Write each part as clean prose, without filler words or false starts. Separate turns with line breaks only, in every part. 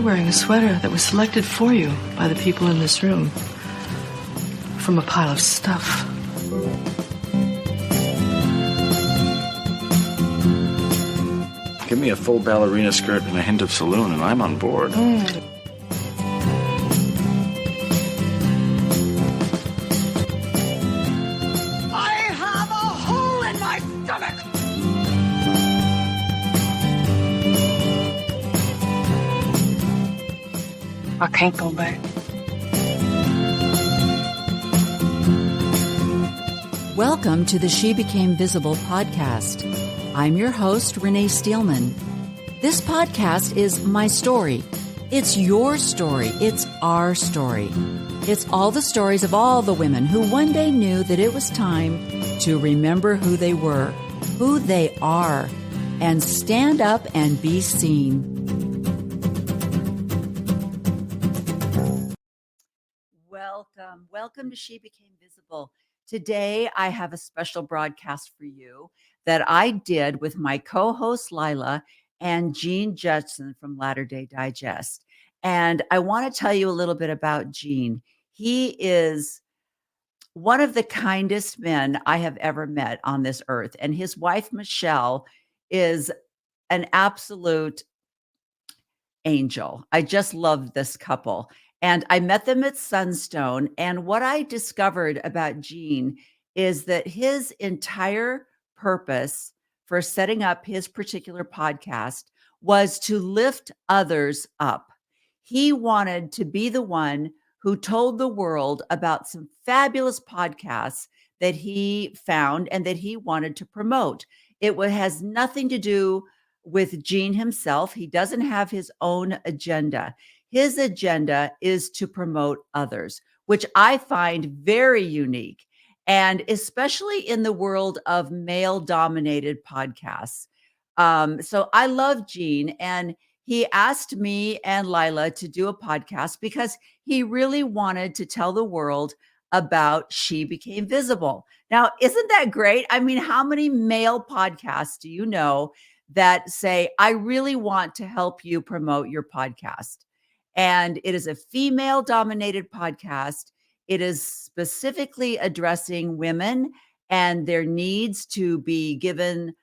wearing a sweater that was selected for you by the people in this room from a pile of stuff.
Give me a full ballerina skirt and a hint of saloon, and I'm on board.
I have a hole in my stomach!
I can't go back.
Welcome to the She Became Visible podcast. I'm your host, René Steelman. This podcast is my story. It's your story. It's our story. It's all the stories of all the women who one day knew that it was time to remember who they were, who they are, and stand up and be seen. Welcome to She Became Visible. Today, I have a special broadcast for you that I did with my co-host Lila and Gene Judsen from Latter-day Digest. And I want to tell you a little bit about Gene. He is one of the kindest men I have ever met on this earth. And his wife, Michelle, is an absolute angel. I just love this couple. And I met them at Sunstone. And what I discovered about Gene is that his entire purpose for setting up his particular podcast was to lift others up. He wanted to be the one who told the world about some fabulous podcasts that he found and that he wanted to promote. It has nothing to do with Gene himself. He doesn't have his own agenda. His agenda is to promote others, which I find very unique. And especially in the world of male-dominated podcasts. So I love Gene, and he asked me and Lila to do a podcast because he really wanted to tell the world about She Became Visible. Now, isn't that great? I mean, how many male podcasts do you know that say, I really want to help you promote your podcast? And it is a female-dominated podcast. It is specifically addressing women and their needs to be given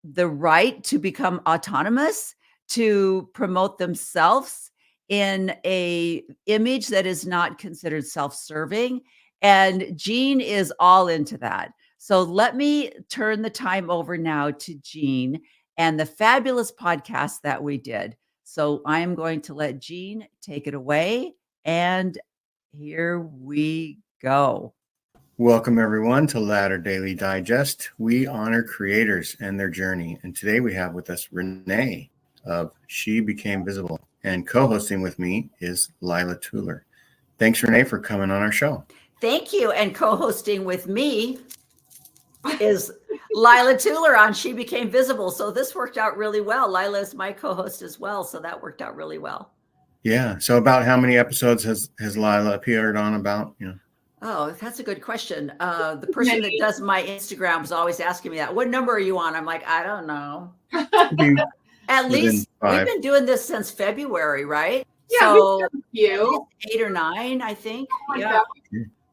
the right to become autonomous, to promote themselves in a image that is not considered self-serving. And Gene is all into that. So let me turn the time over now to Gene and the fabulous podcast that we did. So I am going to let Gene take it away, and here we go.
Welcome, everyone, to Latter Daily Digest. We honor creators and their journey. And today we have with us René of She Became Visible. And co-hosting with me is Lila Tuller. Thanks, René, for coming on our show.
Thank you. And co-hosting with me is Lila Tuller on She Became Visible. So this worked out really well. Lila is my co-host as well. So that worked out really well.
Yeah. So about how many episodes has Lila appeared on about,
Oh, that's a good question. The person that does my Instagram was always asking me that. What number are you on? I'm like, I don't know. At least we've been doing this since February, right?
Yeah,
so
we've done a few.
8 or 9, I think.
Yeah.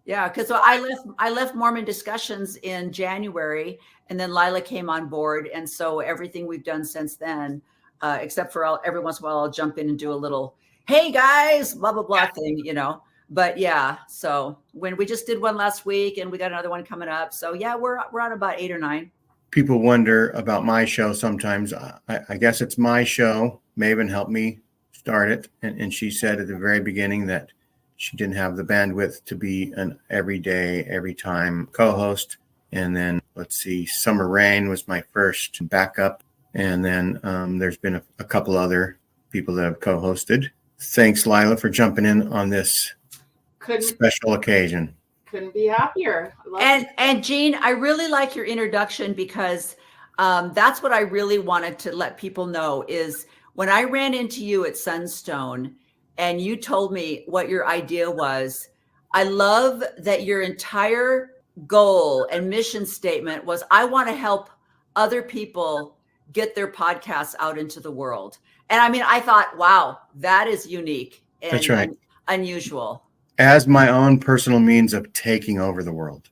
Yeah, because I left Mormon Discussions in January, and then Lila came on board, and so everything we've done since then, except for every once in a while, I'll jump in and do a little, hey guys, blah blah blah thing, But yeah, so when we just did one last week, and we got another one coming up, so yeah, we're on about 8 or 9.
People wonder about my show sometimes. I guess it's my show. Maven helped me start it, and she said at the very beginning that she didn't have the bandwidth to be an every day, every time co-host. And then, let's see, Summer Rain was my first backup. And then there's been a couple other people that have co-hosted. Thanks, Lila, for jumping in on this special occasion.
Couldn't be happier.
And Gene, I really like your introduction because that's what I really wanted to let people know is when I ran into you at Sunstone, and you told me what your idea was. I love that your entire goal and mission statement was, I want to help other people get their podcasts out into the world. And I mean, I thought, wow, that is unique and
That's right.
Unusual.
As my own personal means of taking over the world.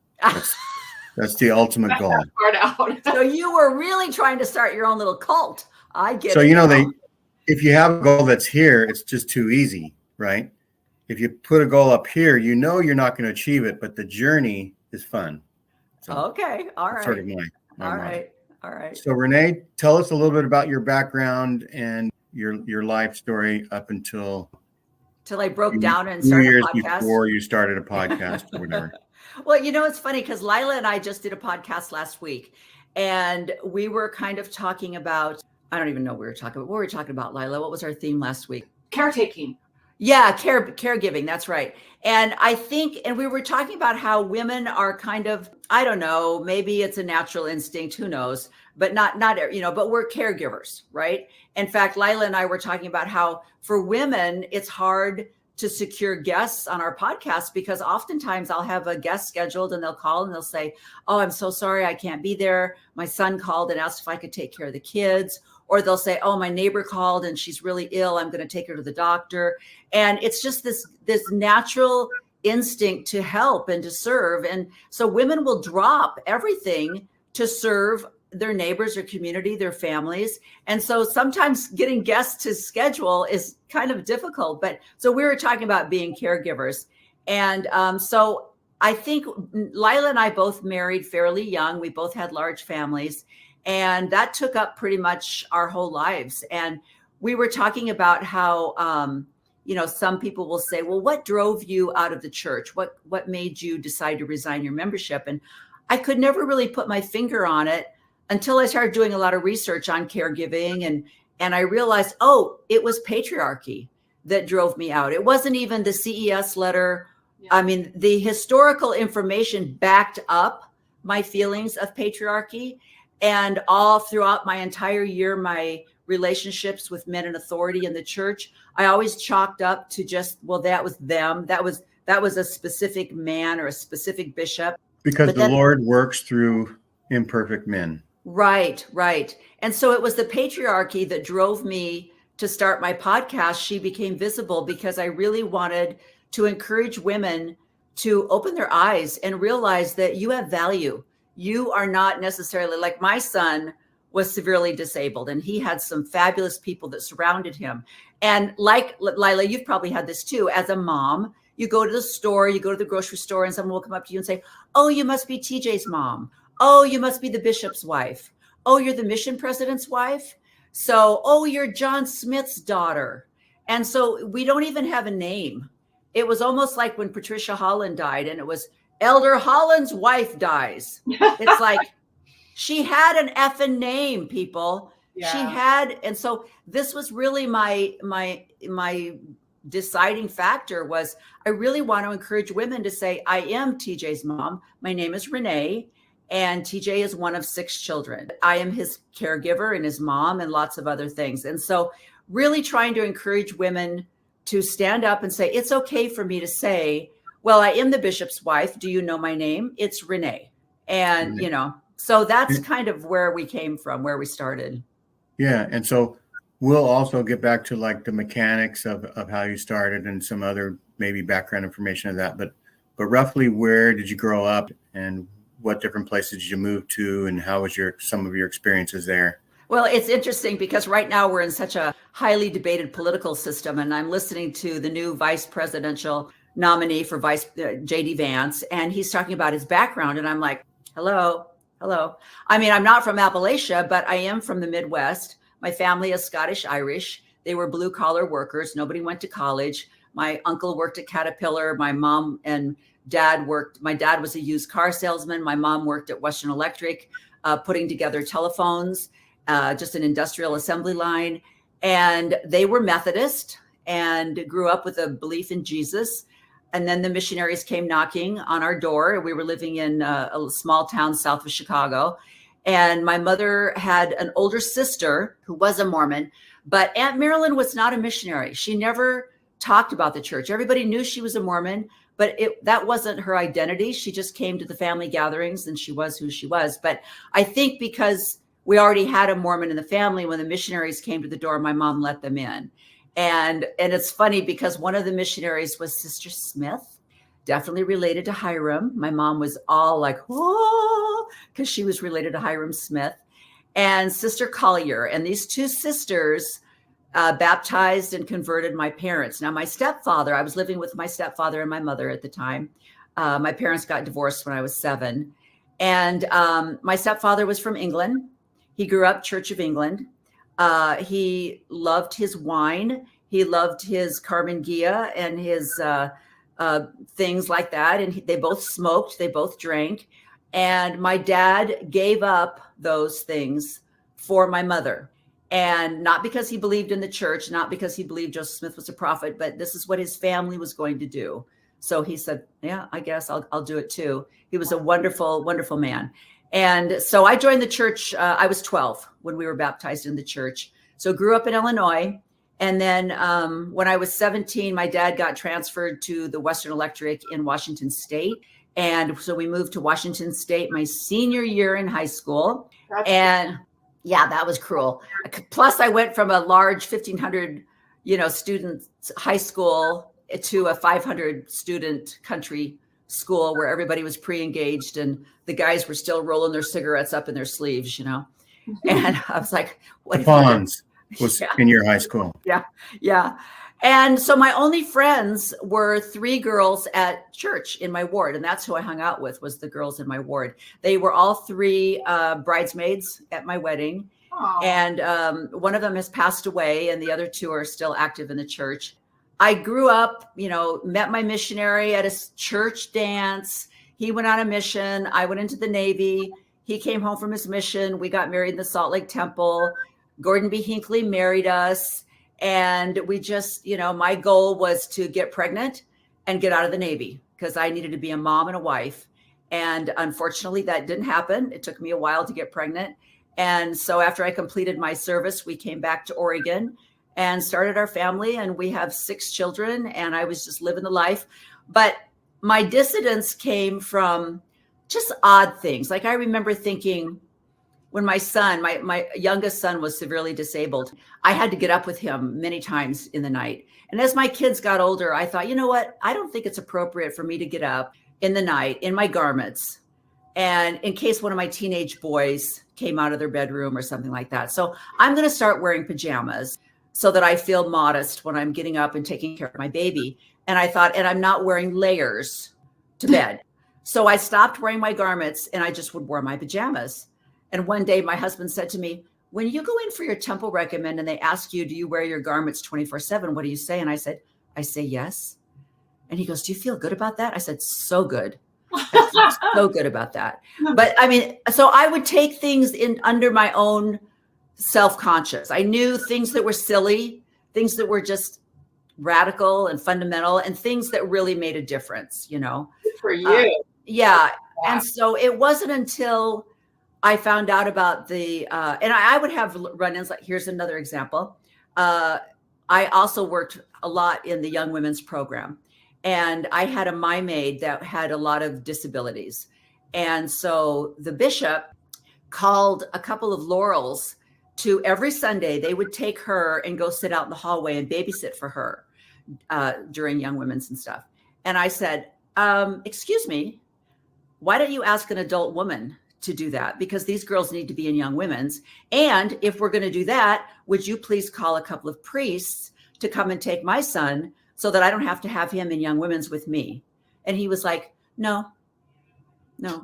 That's the ultimate goal.
Start out.
So you were really trying to start your own little cult. I get it.
So,
now.
if you have a goal that's here, it's just too easy, right? If you put a goal up here, you're not going to achieve it, but the journey is fun. So
Okay. All right.
Sort of my
All
motto.
right. All right.
So Renee, tell us a little bit about your background and your life story up until
Till I broke
2
down and started
years
a podcast.
before you started a podcast or whatever.
Well, it's funny because Lila and I just did a podcast last week, and we were kind of talking about, I don't even know what we were talking about. What were we talking about, Lila? What was our theme last week?
Caretaking.
Yeah, caregiving. That's right. And I think, and we were talking about how women are kind of, I don't know, maybe it's a natural instinct, who knows, but not, but we're caregivers, right? In fact, Lila and I were talking about how for women, it's hard to secure guests on our podcast because oftentimes I'll have a guest scheduled and they'll call and they'll say, oh, I'm so sorry, I can't be there. My son called and asked if I could take care of the kids. Or they'll say, oh, my neighbor called and she's really ill. I'm going to take her to the doctor. And it's just this natural instinct to help and to serve. And so women will drop everything to serve their neighbors, their community, their families. And so sometimes getting guests to schedule is kind of difficult. But so we were talking about being caregivers. And so I think Lila and I both married fairly young. We both had large families. And that took up pretty much our whole lives. And we were talking about how, some people will say, well, what drove you out of the church? What made you decide to resign your membership? And I could never really put my finger on it until I started doing a lot of research on caregiving. And I realized, it was patriarchy that drove me out. It wasn't even the CES letter. Yeah. I mean, the historical information backed up my feelings of patriarchy. And all throughout my entire year, my relationships with men in authority in the church, I always chalked up to just, well, that was them. That was a specific man or a specific bishop.
Because the Lord works through imperfect men.
Right. And so it was the patriarchy that drove me to start my podcast. She became visible because I really wanted to encourage women to open their eyes and realize that you have value. You are not necessarily, like my son was severely disabled and he had some fabulous people that surrounded him. And like Lila, you've probably had this too. As a mom, you go to the store, you go to the grocery store and someone will come up to you and say, oh, you must be TJ's mom. Oh, you must be the bishop's wife. Oh, you're the mission president's wife. So, oh, you're John Smith's daughter. And so we don't even have a name. It was almost like when Patricia Holland died and it was Elder Holland's wife dies. It's like she had an effing name, people. Yeah. She had, and so this was really my deciding factor was I really want to encourage women to say, I am TJ's mom. My name is Renee, and TJ is one of 6 children. I am his caregiver and his mom and lots of other things. And so really trying to encourage women to stand up and say, it's okay for me to say, well, I am the bishop's wife. Do you know my name? It's Renee. And, so that's kind of where we came from, where we started.
Yeah. And so we'll also get back to like the mechanics of how you started and some other maybe background information of that. But roughly, where did you grow up and what different places did you move to and how was some of your experiences there?
Well, it's interesting because right now we're in such a highly debated political system, and I'm listening to the new vice presidential nominee for J.D. Vance, and he's talking about his background, and I'm like, hello. I mean, I'm not from Appalachia, but I am from the Midwest. My family is Scottish-Irish. They were blue-collar workers. Nobody went to college. My uncle worked at Caterpillar. My mom and dad worked. My dad was a used car salesman. My mom worked at Western Electric, putting together telephones, just an industrial assembly line. And they were Methodist and grew up with a belief in Jesus. And then the missionaries came knocking on our door. We were living in a small town south of Chicago. And my mother had an older sister who was a Mormon, but Aunt Marilyn was not a missionary. She never talked about the church. Everybody knew she was a Mormon, but that wasn't her identity. She just came to the family gatherings and she was who she was. But I think because we already had a Mormon in the family. When the missionaries came to the door, my mom let them in. And it's funny because one of the missionaries was Sister Smith, definitely related to Hiram. My mom was all like, oh, because she was related to Hiram Smith, and Sister Collier. And these two sisters baptized and converted my parents. Now, my stepfather, I was living with my stepfather and my mother at the time. My parents got divorced when I was 7. And my stepfather was from England. He grew up Church of England. He loved his wine. He loved his Carmen Gia and his things like that. And they both smoked. They both drank. And my dad gave up those things for my mother. And not because he believed in the church, not because he believed Joseph Smith was a prophet, but this is what his family was going to do. So he said, yeah, I guess I'll do it too. He was a wonderful, wonderful man. And so I joined the church. I was 12 when we were baptized in the church. So grew up in Illinois. And then when I was 17, my dad got transferred to the Western Electric in Washington State. And so we moved to Washington State my senior year in high school. And yeah, that was cruel. Plus, I went from a large 1,500, student high school to a 500 student country school where everybody was pre-engaged and the guys were still rolling their cigarettes up in their sleeves, And I was like, what?
Bonds was in your high school.
Yeah. Yeah. And so my only friends were 3 girls at church in my ward. And that's who I hung out with, was the girls in my ward. They were all 3 bridesmaids at my wedding. Aww. And one of them has passed away and the other 2 are still active in the church. I grew up, met my missionary at a church dance. He went on a mission. I went into the Navy. He came home from his mission. We got married in the Salt Lake Temple. Gordon B. Hinckley married us. And we just, my goal was to get pregnant and get out of the Navy because I needed to be a mom and a wife. And unfortunately, that didn't happen. It took me a while to get pregnant. And so after I completed my service, we came back to Oregon and started our family. And we have 6 children. And I was just living the life. But my dissidence came from just odd things. Like I remember thinking, when my son, my youngest son was severely disabled, I had to get up with him many times in the night. And as my kids got older, I thought, you know what? I don't think it's appropriate for me to get up in the night in my garments. And in case one of my teenage boys came out of their bedroom or something like that. So I'm going to start wearing pajamas so that I feel modest when I'm getting up and taking care of my baby. And I thought, and I'm not wearing layers to bed. So I stopped wearing my garments and I just would wear my pajamas. And one day my husband said to me, when you go in for your temple recommend and they ask you, do you wear your garments 24/7? What do you say? And I say yes. And he goes, do you feel good about that? I said, so good. I feel so good about that. But I mean, so I would take things in under my own self-conscious. I knew things that were silly, things that were just radical and fundamental, and things that really made a difference,
Good for you.
Yeah. And so it wasn't until I found out about the, and I would have run-ins. Like, here's another example. I also worked a lot in the Young Women's Program, and I had a my maid that had a lot of disabilities. And so the bishop called a couple of Laurels to every Sunday. They would take her and go sit out in the hallway and babysit for her during Young Women's and stuff. And I said, excuse me, why don't you ask an adult woman to do that? Because these girls need to be in Young Women's. And if we're going to do that, would you please call a couple of priests to come and take my son so that I don't have to have him in Young Women's with me? And he was like, no,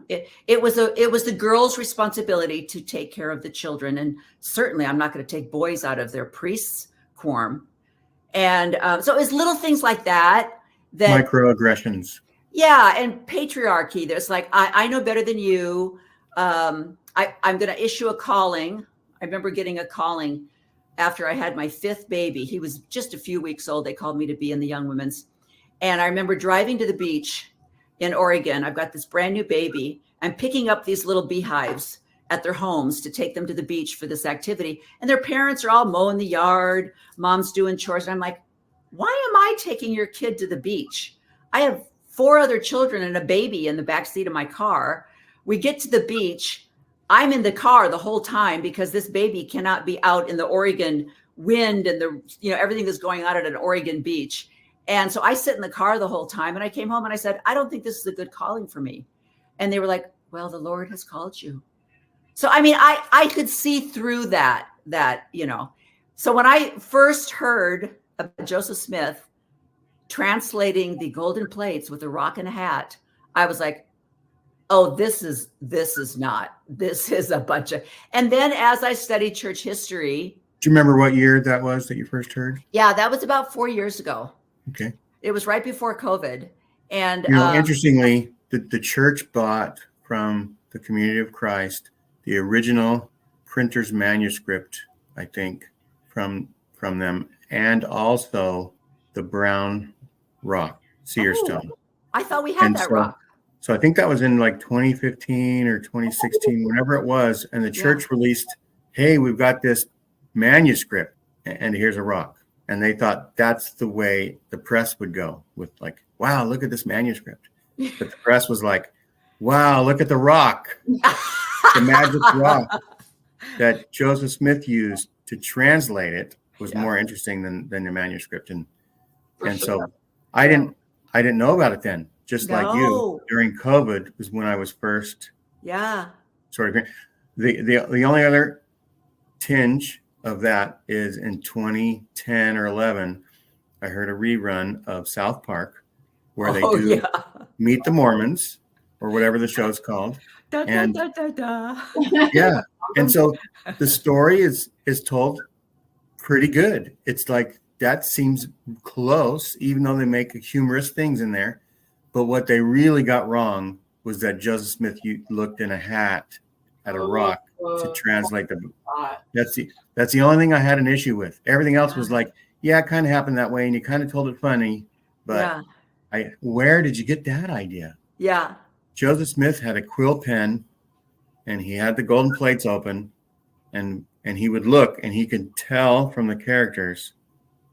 it was the girls' responsibility to take care of the children. And certainly I'm not going to take boys out of their priests' quorum. And so it was little things like that.
Microaggressions.
Yeah. And patriarchy. There's like, I know better than you. I'm going to issue a calling. I remember getting a calling after I had my 5th baby. He was just a few weeks old. They called me to be in the Young Women's. And I remember driving to the beach in Oregon. I've got this brand new baby. I'm picking up these little beehives at their homes to take them to the beach for this activity. And their parents are all mowing the yard. Mom's doing chores. And I'm like, why am I taking your kid to the beach? I have 4 other children and a baby in the backseat of my car. We get to the beach. I'm in the car the whole time because this baby cannot be out in the Oregon wind and everything that's going on at an Oregon beach. And so I sit in the car the whole time, and I came home and I said, I don't think this is a good calling for me. And they were like, well, the Lord has called you. So, I mean, I could see through that. So when I first heard about Joseph Smith translating the golden plates with a rock and a hat, I was like, oh, this is a bunch of, and then as I studied church history.
Do you remember what year that was that you first heard?
Yeah, that was about 4 years ago.
Okay.
It was right before COVID. And
interestingly, the church bought from the Community of Christ the original printer's manuscript, I think, from them, and also the brown rock, seer stone.
I thought we had that rock.
So I think that was in like 2015 or 2016, whenever it was. And the church released, hey, we've got this manuscript and here's a rock. And they thought that's the way the press would go, with like, wow, look at this manuscript. But the press was like, wow, look at the rock, the magic rock that Joseph Smith used to translate it was more interesting than the manuscript. And so I didn't know about it then. Just like you, during COVID was when I was first.
Yeah.
Sort of. The only other tinge of that is in 2010 or 11, I heard a rerun of South Park where they do Meet the Mormons or whatever the show's called. Yeah. And so the story is told pretty good. It's like, that seems close, even though they make humorous things in there. But what they really got wrong was that Joseph Smith looked in a hat at a rock to translate the. That's the only thing I had an issue with. Everything else was like, yeah, it kind of happened that way, and you kind of told it funny. But where did you get that idea?
Yeah.
Joseph Smith had a quill pen, and he had the golden plates open, and he would look, and he could tell from the characters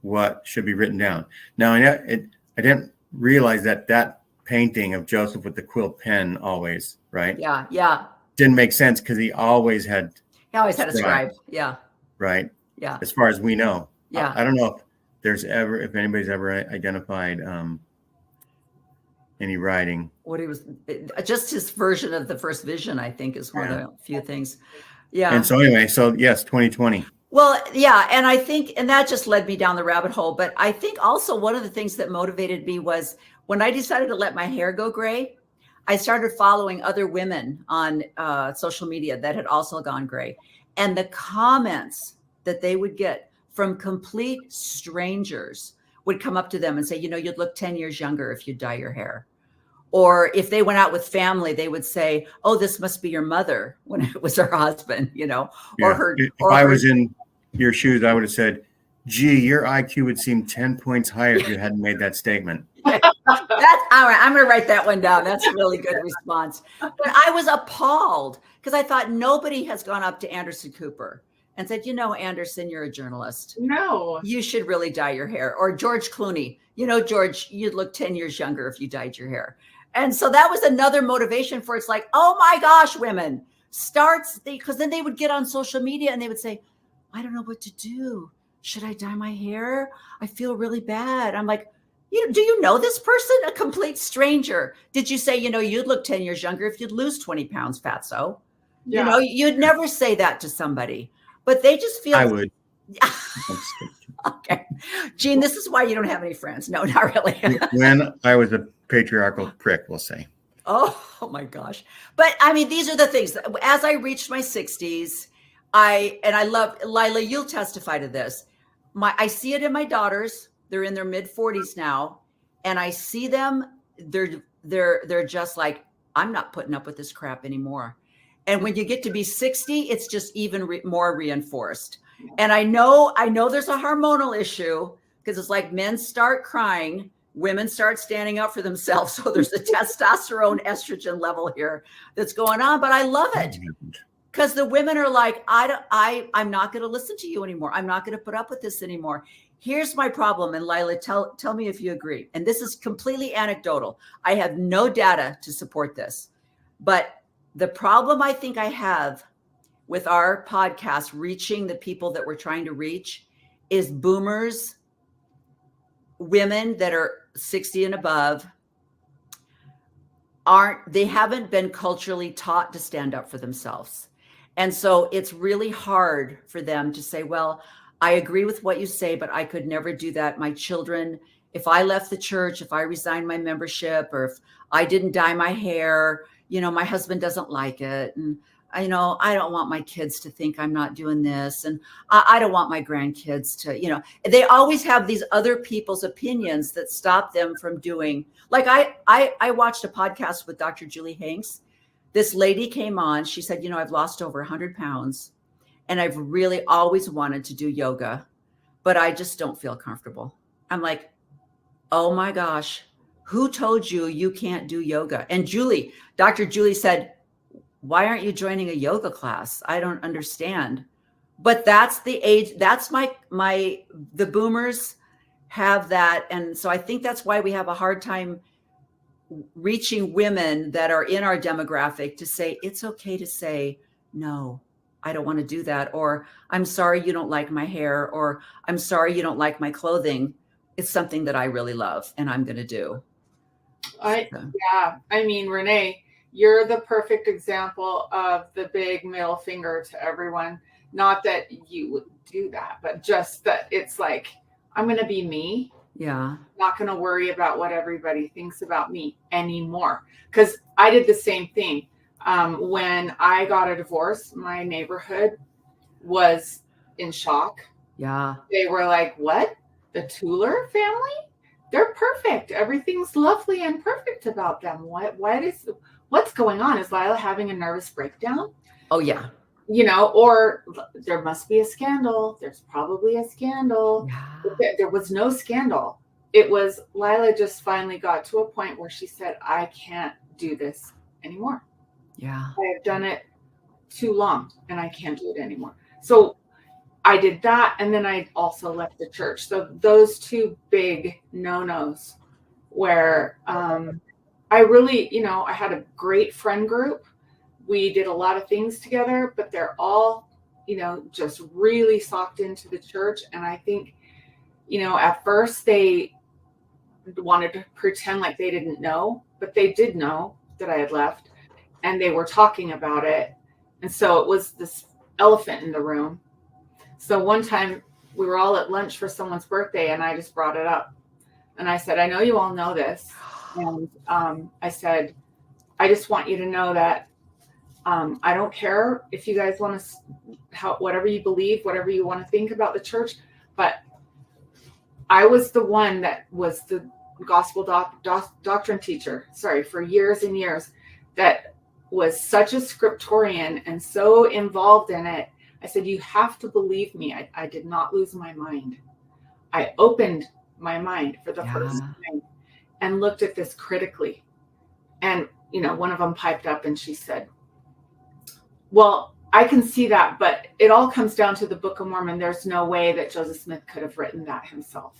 what should be written down. Now, I didn't realize that painting of Joseph with the quill pen always, right?
Yeah.
Didn't make sense because he always had
a scribe. Yeah.
Right.
Yeah.
As far as we know.
Yeah.
I don't know if anybody's ever identified any writing.
What he was, just his version of the first vision, I think, is one of the few things. Yeah.
And so anyway, yes, 2020.
Well, yeah. And I think, and that just led me down the rabbit hole. But I think also one of the things that motivated me was when I decided to let my hair go gray, I started following other women on social media that had also gone gray. And the comments that they would get from complete strangers would come up to them and say, you'd look 10 years younger if you dye your hair. Or if they went out with family, they would say, oh, this must be your mother, when it was her husband, or her.
If I was in your shoes, I would have said, gee, your IQ would seem 10 points higher if you hadn't made that statement.
That's all right. I'm going to write that one down. That's a really good response. But I was appalled because I thought nobody has gone up to Anderson Cooper and said, Anderson, you're a journalist.
No.
You should really dye your hair. Or George Clooney, George, you'd look 10 years younger if you dyed your hair. And so that was another motivation for it's like, oh my gosh, women, because then they would get on social media and they would say, I don't know what to do. Should I dye my hair? I feel really bad. I'm like, do you know this person? A complete stranger. Did you say, you'd look 10 years younger if you'd lose 20 pounds, fatso?
Yeah.
You'd never say that to somebody, but they just feel.
I would.
Okay. Gene, this is why you don't have any friends. No, not really.
When I was a patriarchal prick, we'll say.
Oh my gosh. But I mean, these are the things. As I reached my 60s, I love, Lila, you'll testify to this. I see it in my daughters. They're in their mid 40s now. And I see them, they're just like, I'm not putting up with this crap anymore. And when you get to be 60, it's just even more reinforced. And I know there's a hormonal issue because it's like men start crying, women start standing up for themselves. So there's a testosterone estrogen level here that's going on, but I love it because the women are like, I'm not going to listen to you anymore. I'm not going to put up with this anymore. Here's my problem. And Lila, tell me if you agree. And this is completely anecdotal. I have no data to support this, but the problem I think I have with our podcast reaching the people that we're trying to reach is boomers, women that are 60 and above they haven't been culturally taught to stand up for themselves. And so it's really hard for them to say, well, I agree with what you say, but I could never do that. My children, if I left the church, if I resigned my membership, or if I didn't dye my hair, my husband doesn't like it. And I don't want my kids to think I'm not doing this. And I don't want my grandkids to, they always have these other people's opinions that stop them from doing. Like I watched a podcast with Dr. Julie Hanks. This lady came on. She said, I've lost over 100 pounds and I've really always wanted to do yoga, but I just don't feel comfortable. I'm like, oh my gosh, who told you you can't do yoga? And Dr. Julie said, why aren't you joining a yoga class? I don't understand. But that's the age. That's the boomers have that. And so I think that's why we have a hard time reaching women that are in our demographic to say, it's okay to say, no, I don't want to do that. Or I'm sorry you don't like my hair, or I'm sorry you don't like my clothing. It's something that I really love and I'm going to do.
Yeah. I mean, Renee, you're the perfect example of the big middle finger to everyone. Not that you would do that, but just that it's like, I'm going to be me.
Yeah.
Not going to worry about what everybody thinks about me anymore. Because I did the same thing. When I got a divorce, my neighborhood was in shock.
Yeah.
They were like, what? The Tuller family? They're perfect. Everything's lovely and perfect about them. What's going on? Is Lila having a nervous breakdown?
Oh, yeah.
Or there must be a scandal. There's probably a scandal.
Yeah.
There was no scandal. It was Lila just finally got to a point where she said, I can't do this anymore.
Yeah.
I have done it too long and I can't do it anymore. So I did that. And then I also left the church. So those two big no-nos where I really, I had a great friend group. We did a lot of things together, but they're all, just really socked into the church. And I think, at first they wanted to pretend like they didn't know, but they did know that I had left and they were talking about it. And so it was this elephant in the room. So one time we were all at lunch for someone's birthday and I just brought it up and I said, I know you all know this. And I said, I just want you to know that I don't care if you guys want to, whatever you believe, whatever you want to think about the church, but I was the one that was the gospel doctrine teacher, for years and years, that was such a scriptorian and so involved in it. I said, you have to believe me. I did not lose my mind. I opened my mind for the first time and looked at this critically. And, one of them piped up and she said, well, I can see that, but it all comes down to the Book of Mormon. There's no way that Joseph Smith could have written that himself.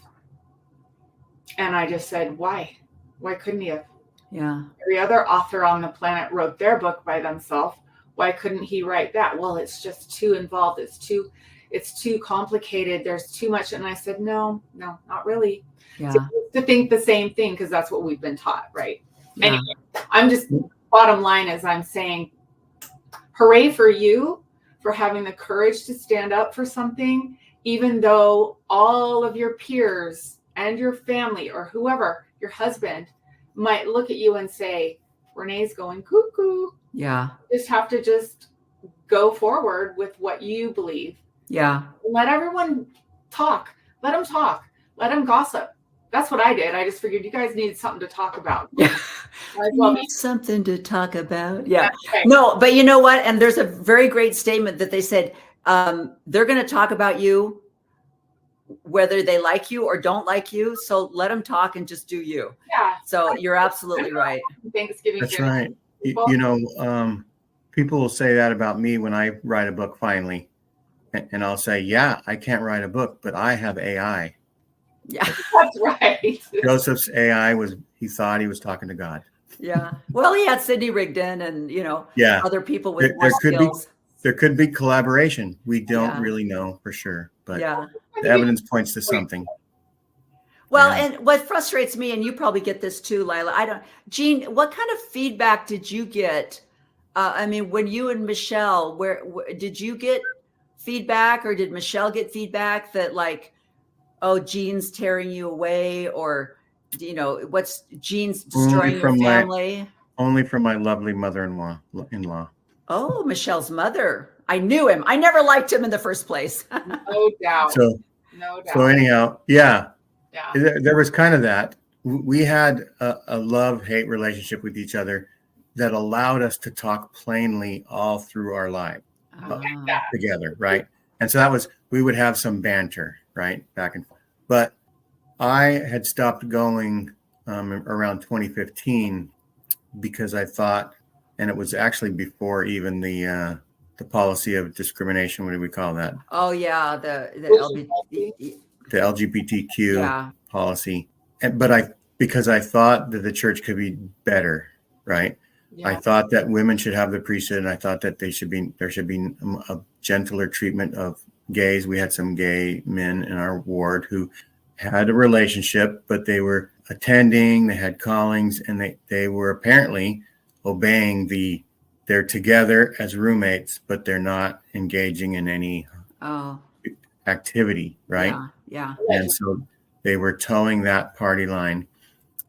And I just said, why? Why couldn't he have?
Yeah.
Every other author on the planet wrote their book by themselves. Why couldn't he write that? Well, it's just too involved. It's too complicated. There's too much. And I said, no, not really.
Yeah.
To think the same thing, because that's what we've been taught, right?
Yeah.
Anyway, I'm just, bottom line is I'm saying, hooray for you for having the courage to stand up for something, even though all of your peers and your family or whoever, your husband, might look at you and say, Renee's going cuckoo.
Yeah.
You just have to just go forward with what you believe.
Yeah.
Let everyone talk. Let them talk. Let them gossip. That's what I did. I just figured you guys needed something to talk about.
Yeah.
Well,
Something to talk about. Yeah.
okay.
No, but you know what? And there's a very great statement that they said, they're going to talk about you, whether they like you or don't like you. So let them talk and just do you.
Yeah.
So you're absolutely right.
Thanksgiving.
That's
dinner.
right. People will say that about me when I write a book finally. And I'll say, yeah, I can't write a book, but I have AI.
Yeah.
That's right.
Joseph's AI he thought he was talking to God.
Yeah. Well, he had Sydney Rigdon and,
Yeah.
other people with
There
more
could be
skills.
there could be collaboration. We don't
Yeah.
really know for sure, but
Yeah.
the evidence points to something.
Well,
Yeah.
and what frustrates me, and you probably get this too, Lila, Gene, what kind of feedback did you get? I mean, when you and Michelle, where did you get feedback, or did Michelle get feedback that like, oh, Gene's tearing you away, or what's Gene's destroying your family?
Only from my lovely mother-in-law.
Oh, Michelle's mother. I knew him. I never liked him in the first place.
No doubt.
So
No doubt.
so anyhow, yeah.
Yeah.
There was kind of that. We had a love-hate relationship with each other that allowed us to talk plainly all through our life together, right? And so we would have some banter, right, back and forth. But I had stopped going around 2015 because I thought, and it was actually before even the policy of discrimination. What do we call that?
Oh yeah, the
LGBTQ policy. Because I thought that the church could be better, right? Yeah. I thought that women should have the priesthood, and I thought that there should be a gentler treatment of gays. We had some gay men in our ward who had a relationship, but they were attending, they had callings, and they were apparently obeying they're together as roommates, but they're not engaging in any activity, right?
Yeah.
And so they were towing that party line.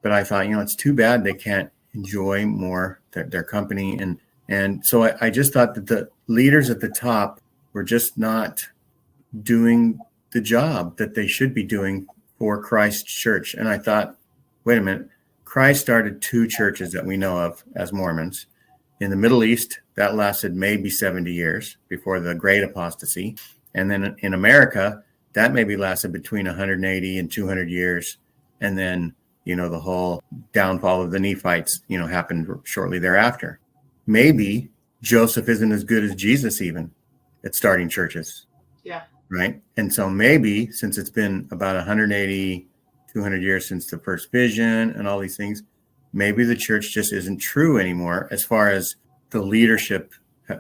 But I thought, it's too bad they can't enjoy more their company. And so I just thought that the leaders at the top were just not doing the job that they should be doing for Christ's church. And I thought, wait a minute, Christ started 2 churches that we know of as Mormons. In the Middle East, that lasted maybe 70 years before the Great Apostasy. And then in America, that maybe lasted between 180 and 200 years. And then, the whole downfall of the Nephites, happened shortly thereafter. Maybe Joseph isn't as good as Jesus even at starting churches.
Yeah.
Right. And so maybe since it's been about 180, 200 years since the first vision and all these things, maybe the church just isn't true anymore as far as the leadership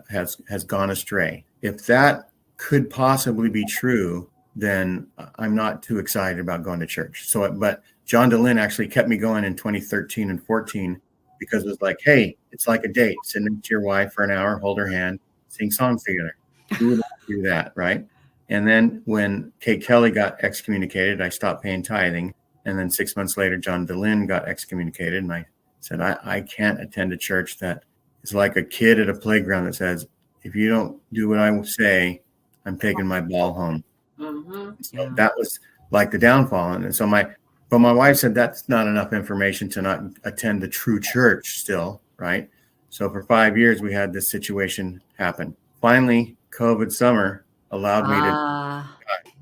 has gone astray. If that could possibly be true, then I'm not too excited about going to church. But John DeLynn actually kept me going in 2013 and 14 because it was like, hey, it's like a date. Sit next to your wife for an hour, hold her hand, sing songs together. Who would do that, right? And then when Kate Kelly got excommunicated, I stopped paying tithing. And then 6 months later, John DeLynn got excommunicated. And I said, I can't attend a church that is like a kid at a playground that says, if you don't do what I say, I'm taking my ball home.
Mm-hmm.
So that was like the downfall. And so my wife said that's not enough information to not attend the true church still, right? So for 5 years, we had this situation happen. Finally, COVID summer allowed me to,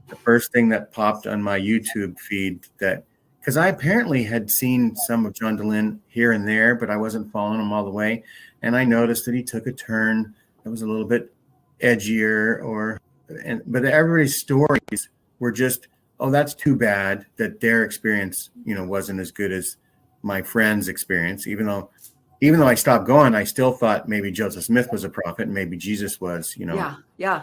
the first thing that popped on my YouTube feed because I apparently had seen some of John DeLynn here and there, but I wasn't following him all the way. And I noticed that he took a turn that was a little bit edgier but everybody's stories were just, oh, that's too bad that their experience, wasn't as good as my friend's experience. Even though I stopped going, I still thought maybe Joseph Smith was a prophet and maybe Jesus was,
Yeah.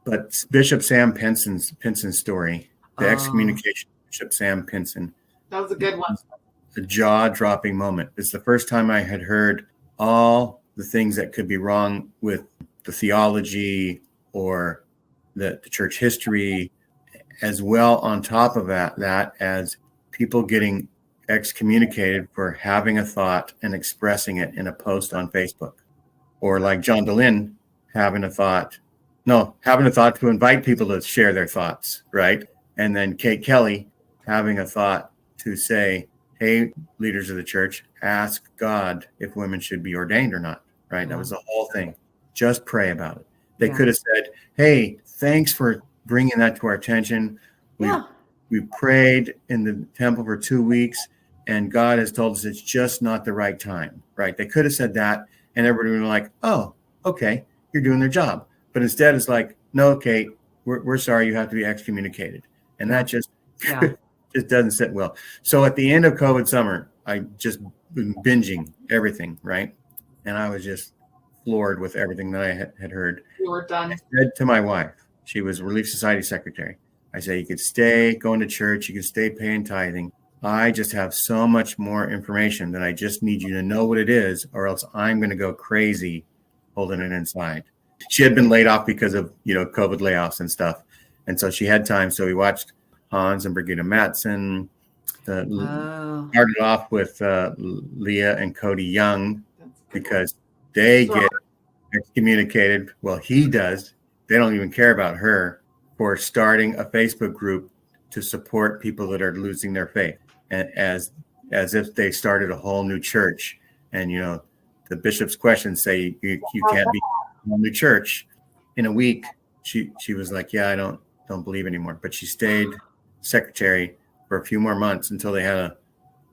But Bishop Sam Pinson's story, the excommunication of Bishop Sam Pinson.
That was a good one.
A jaw-dropping moment. It's the first time I had heard all the things that could be wrong with the theology or the church history, as well on top of that as people getting excommunicated for having a thought and expressing it in a post on Facebook, or like John DeLynn having a thought to invite people to share their thoughts, right? And then Kate Kelly having a thought to say, hey, leaders of the church, ask God if women should be ordained or not, right? That was the whole thing. Just pray about it. They could have said, hey, thanks for bringing that to our attention. We prayed in the temple for 2 weeks, and God has told us it's just not the right time, right? They could have said that, and everybody would be like, oh, okay, you're doing their job. But instead, it's like, no, Kate, we're sorry, you have to be excommunicated. And that just doesn't sit well. So at the end of COVID summer, I just been binging everything, right? And I was just floored with everything that I had heard.
You were done.
I said to my wife, she was Relief Society secretary. I said, you could stay going to church, you could stay paying tithing. I just have so much more information that I just need you to know what it is, or else I'm going to go crazy holding it inside. She had been laid off because of, COVID layoffs and stuff. And so she had time. So we watched Hans and Brigitte Mattson. Started off with Leah and Cody Young because they get excommunicated. Well, he does. They don't even care about her for starting a Facebook group to support people that are losing their faith, and as if they started a whole new church. And the bishop's questions say you can't be a new church. In a week, she was like, yeah, I don't believe anymore. But she stayed secretary for a few more months until they had a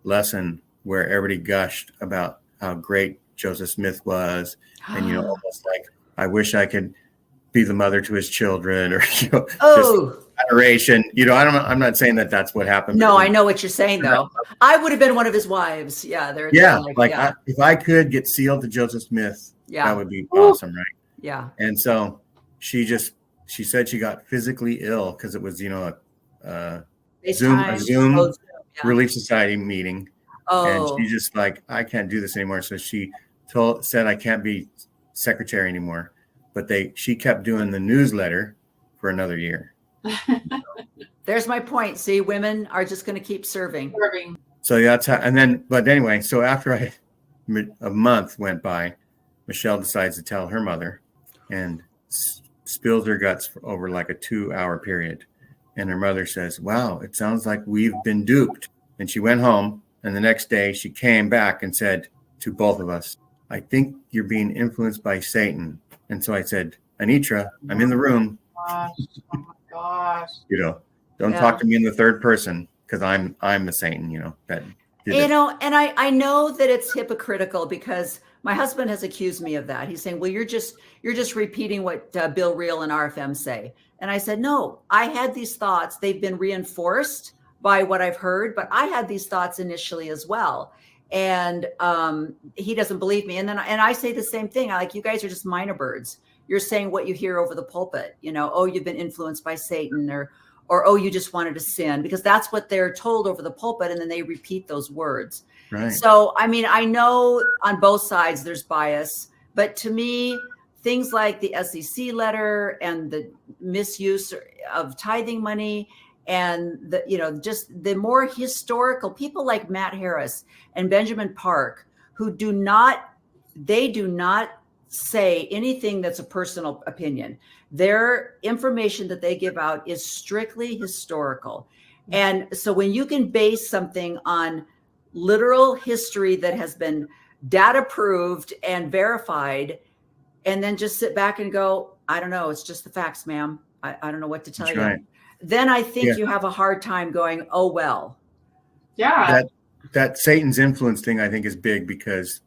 lesson where everybody gushed about how great Joseph Smith was, and almost like, I wish I could be the mother to his children, or just adoration. I'm not saying that that's what happened.
No, I know what you're saying though. I would have been one of his wives. Yeah,
if I could get sealed to Joseph Smith, that would be awesome, right?
Yeah.
And so she said she got physically ill because it was a Zoom Relief Society meeting, and she just like, I can't do this anymore. So she said I can't be secretary anymore. But she kept doing the newsletter for another year.
There's my point. See, women are just going to keep serving.
So that's how. But anyway, so after a month went by, Michelle decides to tell her mother, and spills her guts over like a 2-hour period. And her mother says, wow, it sounds like we've been duped. And she went home, and the next day she came back and said to both of us, I think you're being influenced by Satan. And so I said, Anitra, I'm in the room.
Oh my gosh.
Don't talk to me in the third person, because I'm the Satan, that did it.
And I know that it's hypocritical, because my husband has accused me of that. He's saying, well, you're just repeating what Bill Reel and RFM say. And I said, no, I had these thoughts. They've been reinforced by what I've heard, but I had these thoughts initially as well. And he doesn't believe me. And I say the same thing. You guys are just minor birds. You're saying what you hear over the pulpit, you've been influenced by Satan, or, oh, you just wanted to sin, because that's what they're told over the pulpit. And then they repeat those words.
Right.
So, I know on both sides there's bias, but to me, things like the SEC letter and the misuse of tithing money, and just the more historical people like Matt Harris and Benjamin Park, who do not say anything that's a personal opinion. Their information that they give out is strictly historical. And so when you can base something on literal history that has been data proved and verified, and then just sit back and go, I don't know, it's just the facts, ma'am. I don't know what to tell you.
Right.
Then I think you have a hard time going, oh, well.
Yeah.
That Satan's influence thing, I think, is big, because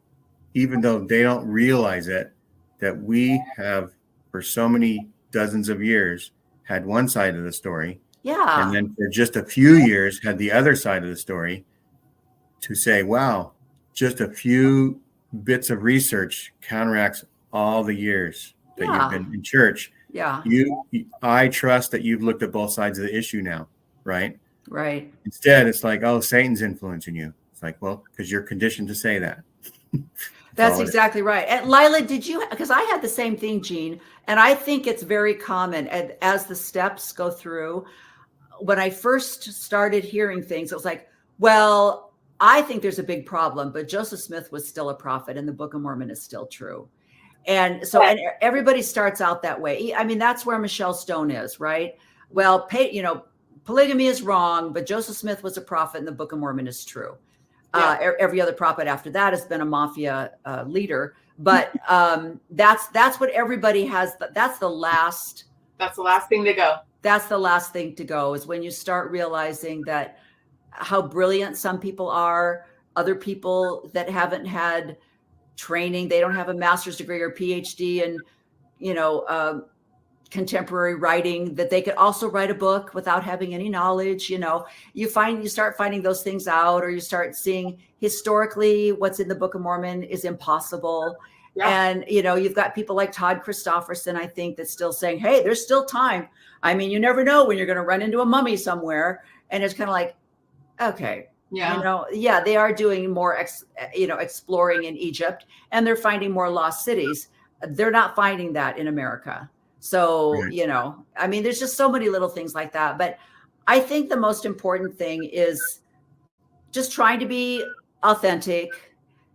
even though they don't realize it, that we have for so many dozens of years had one side of the story.
Yeah.
And then for just a few years had the other side of the story, to say, wow, just a few bits of research counteracts all the years that you've been in church.
Yeah.
I trust that you've looked at both sides of the issue now, right?
Right.
Instead, it's like, oh, Satan's influencing you. It's like, well, because you're conditioned to say that.
That's exactly right. And Lila, because I had the same thing, Gene, and I think it's very common as the steps go through. When I first started hearing things, it was like, well, I think there's a big problem, but Joseph Smith was still a prophet, and the Book of Mormon is still true. And so, and everybody starts out that way. That's where Michelle Stone is, right? Well, polygamy is wrong, but Joseph Smith was a prophet, and the Book of Mormon is true. Yeah. Every other prophet after that has been a mafia leader, but that's what everybody has. That's the last
thing to go.
That's the last thing to go, is when you start realizing that how brilliant some people are, other people that haven't had training, they don't have a master's degree or PhD in contemporary writing, that they could also write a book without having any knowledge. You start finding those things out, or you start seeing historically what's in the Book of Mormon is impossible.
Yeah.
And, you've got people like Todd Christofferson, I think, that's still saying, hey, there's still time. I mean, you never know when you're going to run into a mummy somewhere. And it's kind of like, okay.
Yeah.
They are doing more, exploring in Egypt, and they're finding more lost cities. They're not finding that in America. So,
Right.
I mean, there's just so many little things like that. But I think the most important thing is just trying to be authentic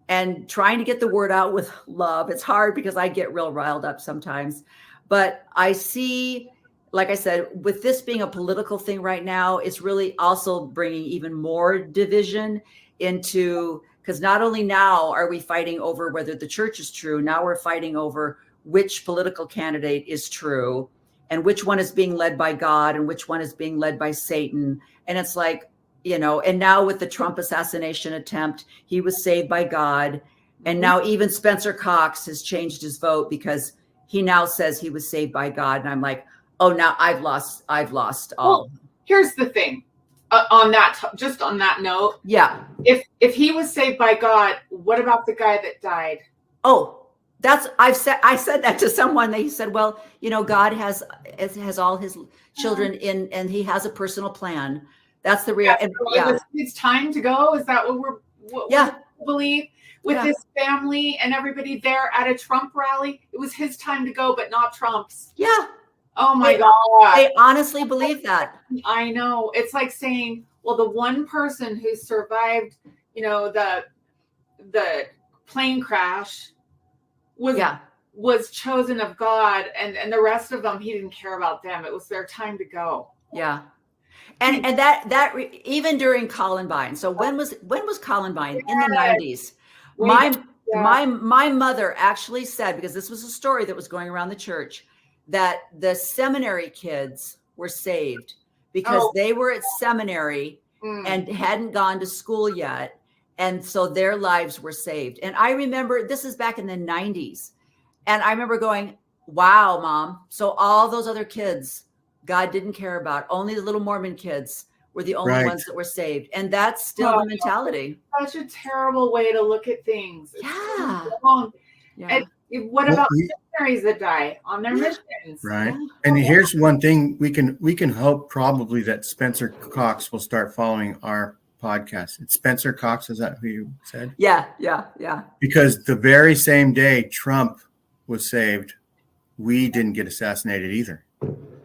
and trying to get the word out with love. It's hard because I get real riled up sometimes. But I see, like I said, with this being a political thing right now, it's really also bringing even more division into, because not only now are we fighting over whether the church is true, now we're fighting over which political candidate is true and which one is being led by God and which one is being led by Satan. And it's like, and now with the Trump assassination attempt, he was saved by God. And now even Spencer Cox has changed his vote because he now says he was saved by God. And I'm like, oh, now I've lost all.
Well, here's the thing on that note.
Yeah.
If he was saved by God, what about the guy that died?
Oh, I said that to someone. They said, well, God has all his children in, and he has a personal plan. That's the real.
It was his time to go. Is that what we believe with this family and everybody there at a Trump rally? It was his time to go, but not Trump's.
Yeah.
Oh my God.
I honestly believe that.
I know. It's like saying, well, the one person who survived, the plane crash was chosen of God, and the rest of them, he didn't care about them. It was their time to go.
Yeah. And that even during Columbine. So when was Columbine? In the 90s? My mother actually said, because this was a story that was going around the church, that the seminary kids were saved because they were at seminary and hadn't gone to school yet. And so their lives were saved. And I remember, this is back in the 90s. And I remember going, wow, Mom. So all those other kids, God didn't care about. Only the little Mormon kids were the only ones that were saved. And that's still the mentality.
Such a terrible way to look at things.
Yeah.
And what about missionaries that die on their missions?
Right. Yeah. And here's one thing we can hope probably that Spencer Cox will start following our podcast. It's Spencer Cox. Is that who you said?
Yeah.
Because the very same day Trump was saved, we didn't get assassinated either.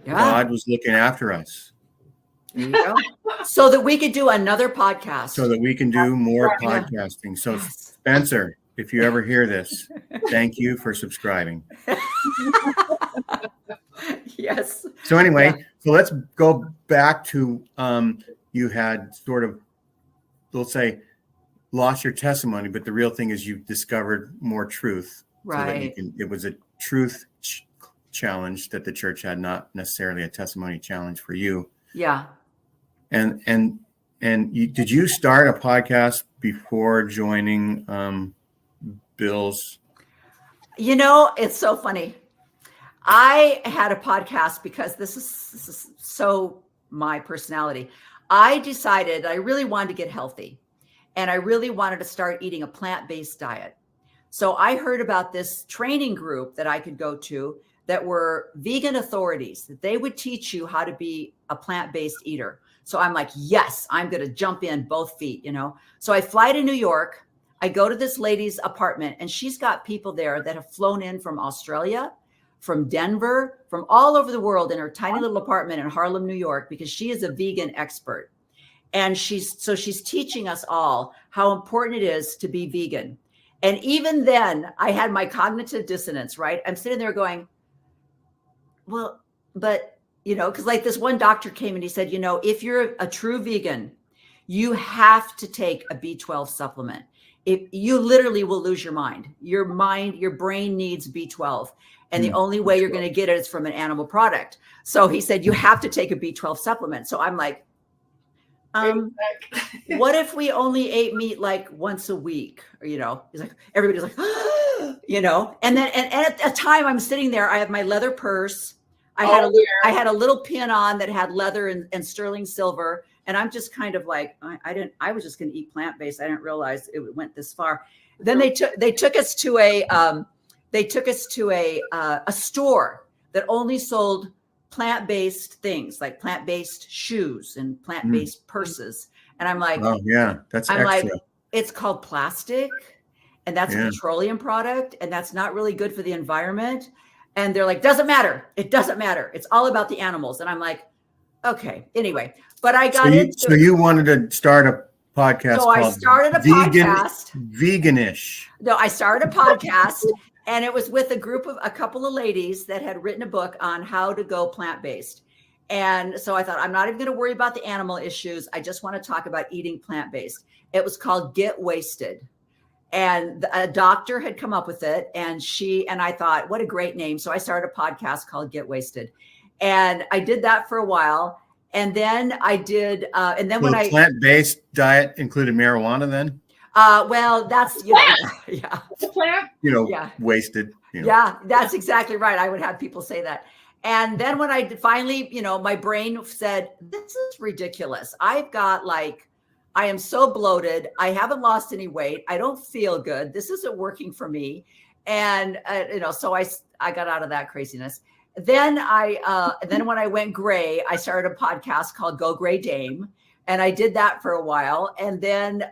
Yeah. God was looking after us.
There you go. So that we could do another podcast.
So that we can do more podcasting. So Spencer, if you ever hear this, thank you for subscribing.
Yes.
So anyway, so let's go back to you had sort of, let's say, lost your testimony, but the real thing is you discovered more truth.
Right.
So that it was a truth challenge that the church had, not necessarily a testimony challenge for you.
Yeah.
And did you start a podcast before joining Bill's?
It's so funny. I had a podcast because this is so my personality. I decided I really wanted to get healthy, and I really wanted to start eating a plant-based diet. So I heard about this training group that I could go to that were vegan authorities, that they would teach you how to be a plant-based eater. So I'm like, yes, I'm going to jump in both feet, So I fly to New York. I go to this lady's apartment, and she's got people there that have flown in from Australia, from Denver, from all over the world in her tiny little apartment in Harlem, New York, because she is a vegan expert. And she's teaching us all how important it is to be vegan. And even then I had my cognitive dissonance, right? I'm sitting there going, well, but, because like this one doctor came and he said, if you're a true vegan, you have to take a B12 supplement. If you literally will lose your mind, your brain needs B12. And the only way you're going to get it is from an animal product. So he said, you have to take a B12 supplement. So I'm like, what if we only ate meat like once a week? Or, he's like, everybody's like, and then, and at a time I'm sitting there, I have my leather purse. I had a little pin on that had leather and sterling silver. And I'm just kind of like, I was just going to eat plant-based. I didn't realize it went this far. Then they took us to a store that only sold plant-based things, like plant-based shoes and plant-based purses. And I'm like,
oh yeah, that's
I'm
extra.
like, it's called plastic, and that's a petroleum product, and that's not really good for the environment. And they're like, doesn't matter. It doesn't matter. It's all about the animals. And I'm like, okay, anyway, but I got into
So you wanted to start a podcast.
So I started a podcast.
Veganish.
No, I started a podcast, and it was with a couple of ladies that had written a book on how to go plant-based. And so I thought, I'm not even going to worry about the animal issues. I just want to talk about eating plant-based. It was called Get Wasted. And a doctor had come up with it. And I thought, what a great name. So I started a podcast called Get Wasted. And I did that for a while. And then I did,
plant-based diet included marijuana then?
Well, that's, yeah.
Plant?
Wasted.
Yeah, that's exactly right. I would have people say that. And then when I finally, my brain said, this is ridiculous. I am so bloated. I haven't lost any weight. I don't feel good. This isn't working for me. And, so I got out of that craziness. Then when I went gray, I started a podcast called Go Gray Dame. And I did that for a while. And then,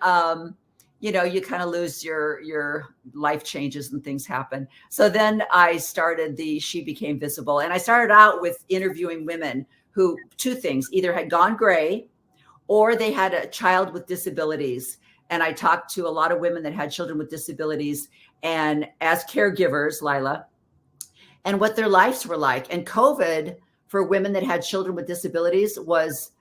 you kind of lose your life changes and things happen. So then I started She Became Visible. And I started out with interviewing women who, two things, either had gone gray or they had a child with disabilities. And I talked to a lot of women that had children with disabilities and as caregivers, Lila, and what their lives were like. And COVID for women that had children with disabilities was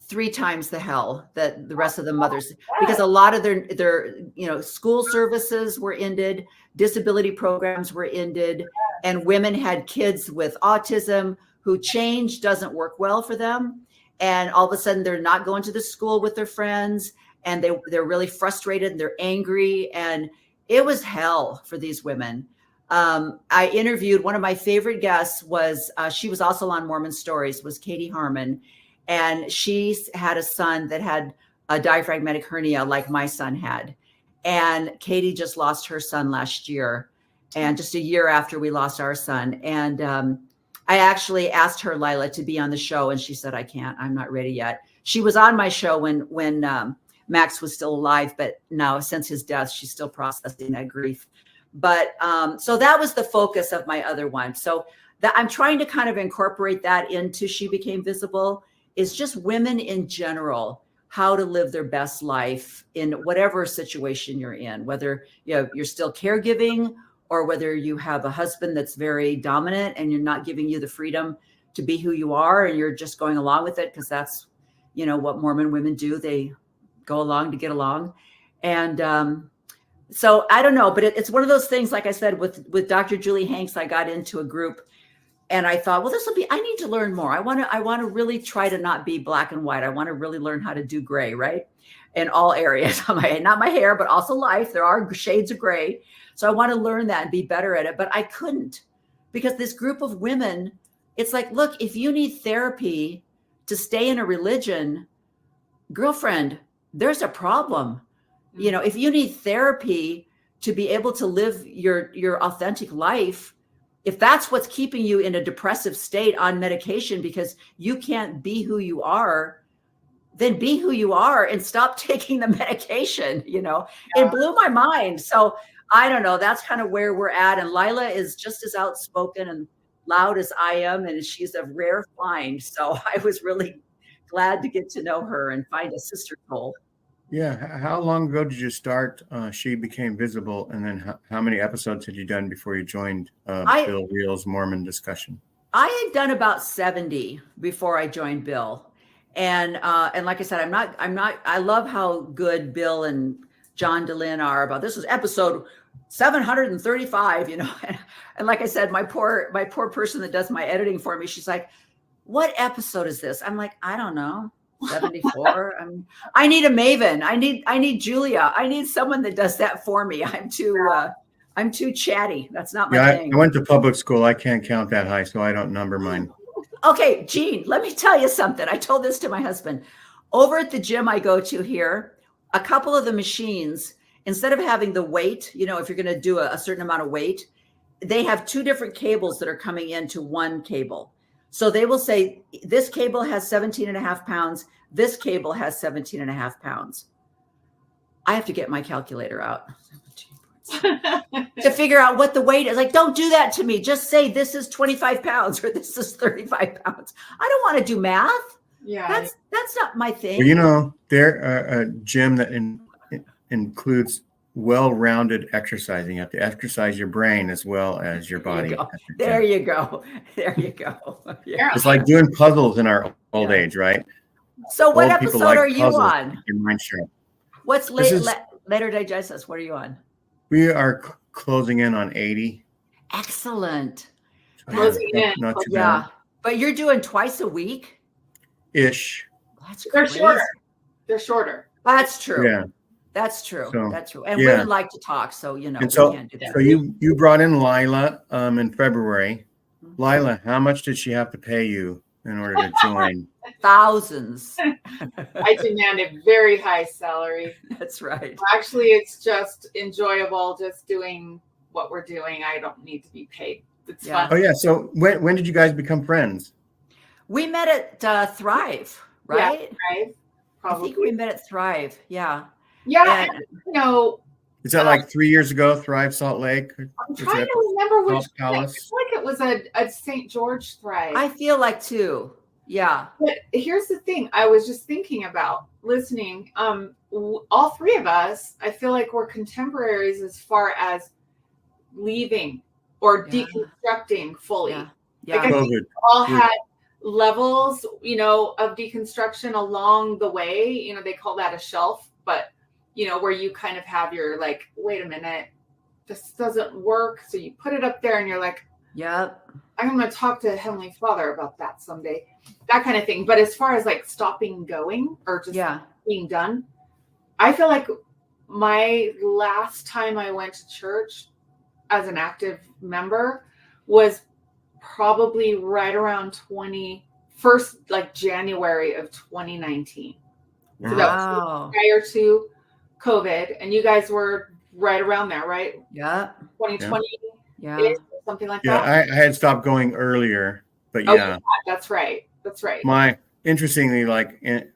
3 times the hell that the rest of the mothers, because a lot of their school services were ended, disability programs were ended, and women had kids with autism who change doesn't work well for them. And all of a sudden they're not going to the school with their friends, and they're really frustrated and they're angry. And it was hell for these women. I interviewed one of my favorite guests she was also on Mormon Stories, was Katie Harmon. And she had a son that had a diaphragmatic hernia like my son had. And Katie just lost her son last year, and just a year after we lost our son. And I actually asked her, Lila, to be on the show. And she said, I can't, I'm not ready yet. She was on my show when Max was still alive, but now since his death, she's still processing that grief. But so that was the focus of my other one. So that I'm trying to kind of incorporate that into She Became Visible, is just women in general, how to live their best life in whatever situation you're in, whether you're still caregiving or whether you have a husband that's very dominant and you're not giving you the freedom to be who you are and you're just going along with it because that's, what Mormon women do. They go along to get along. And so I don't know, but it's one of those things, like I said, with Dr. Julie Hanks, I got into a group. And I thought, well, I need to learn more. I want to really try to not be black and white. I want to really learn how to do gray, right? In all areas, not my hair, but also life. There are shades of gray. So I want to learn that and be better at it. But I couldn't, because this group of women, it's like, look, if you need therapy to stay in a religion, girlfriend, there's a problem. If you need therapy to be able to live your authentic life, if that's what's keeping you in a depressive state on medication because you can't be who you are, then be who you are and stop taking the medication. It blew my mind. So I don't know. That's kind of where we're at. And Lila is just as outspoken and loud as I am. And she's a rare find. So I was really glad to get to know her and find a sister soul.
Yeah. How long ago did you start She Became Visible? And then how many episodes had you done before you joined Bill Reel's Mormon discussion? I
had done about 70 before I joined Bill. And like I said, I love how good Bill and John DeLynn are about this. Is episode 735, and like I said, my poor person that does my editing for me, she's like, what episode is this? I'm like, I don't know. 74. I need a maven. I need Julia. I need someone that does that for me. I'm too chatty. That's not my thing.
I went to public school. I can't count that high, so I don't number mine.
Okay, Gene, let me tell you something. I told this to my husband. Over at the gym I go to here, a couple of the machines, instead of having the weight, if you're going to do a certain amount of weight, they have 2 different cables that are coming into one cable. So they will say, this cable has 17 and a half pounds. This cable has 17 and a half pounds. I have to get my calculator out to figure out what the weight is. Like, don't do that to me. Just say this is 25 pounds or this is 35 pounds. I don't want to do math.
Yeah.
That's not my thing.
Well, there are a gym that includes well-rounded exercising. You have to exercise your brain as well as your body.
There you go. Yeah.
It's like doing puzzles in our old age, right?
So what episode are you on?
Your mind sharp.
What's Later Digest? What are you on?
We are closing in on 80.
Excellent.
Closing in.
Not too bad.
But you're doing twice a week?
Ish.
They're shorter. They're shorter.
That's true.
Yeah.
That's true.
So,
that's true. And women like to talk, so we can't do that.
So you brought in Lila in February. Lila, how much did she have to pay you in order to join?
Thousands.
I demand a very high salary.
That's right.
Actually, it's just enjoyable just doing what we're doing. I don't need to be paid. It's fun.
Oh yeah. So when did you guys become friends?
We met at Thrive, right?
Yeah, Thrive. Probably.
I think we met at Thrive. Yeah.
Yeah.
Is that like 3 years ago? Thrive Salt Lake.
I'm trying to remember which. I feel
Palace.
like it was a St. George Thrive.
I feel like too. Yeah.
But here's the thing. I was just thinking about listening. All 3 of us, I feel like we're contemporaries as far as leaving or deconstructing fully.
Yeah.
Like I think we all had levels, of deconstruction along the way. They call that a shelf, but where you kind of have your like, wait a minute, this doesn't work. So you put it up there and you're like,
yep,
I'm going to talk to Heavenly Father about that someday, that kind of thing. But as far as like stopping going or just being done, I feel like my last time I went to church as an active member was probably right around January of 2019.
Wow.
So that was prior to COVID, and you guys were right around there, right?
Yeah.
2020.
Yeah.
Something like
that.
Yeah,
I had stopped going earlier, but
that's right.
Interestingly,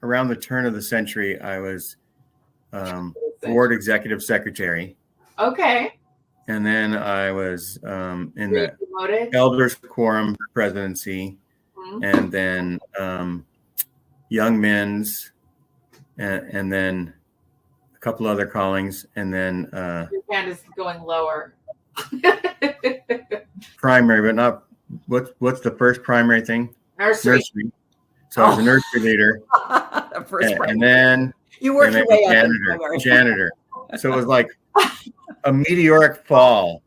around the turn of the century, I was board executive secretary.
Okay.
And then I was in the elders quorum presidency, and then young men's, and then a couple other callings, and then
your hand is going lower.
Primary, but not what's the first primary thing?
Nursery.
So I was a nursery leader, and then
you worked your way up.
Janitor. So it was like a meteoric fall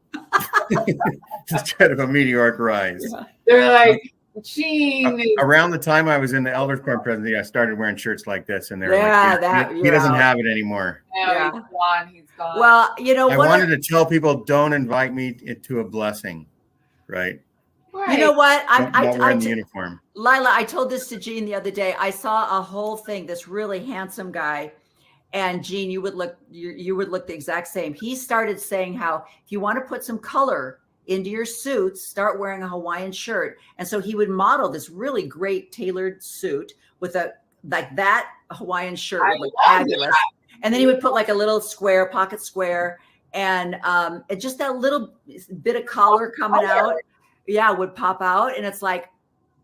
instead of a meteoric rise.
Yeah. They're like, Gene.
Around the time I was in the elders quorum presidency, I started wearing shirts like this, and they were like, he doesn't have it anymore.
Yeah, he's gone.
Well,
I wanted to tell people, don't invite me to a blessing, right?
You know what?
I'm wearing the uniform.
Lila, I told this to Gene the other day. I saw a whole thing, this really handsome guy. And Gene, you would look the exact same. He started saying how if you want to put some color into your suits, start wearing a Hawaiian shirt. And so he would model this really great tailored suit with that Hawaiian shirt would look fabulous. And then he would put like a little pocket square, and just that little bit of collar coming out. Yeah, would pop out. And it's like,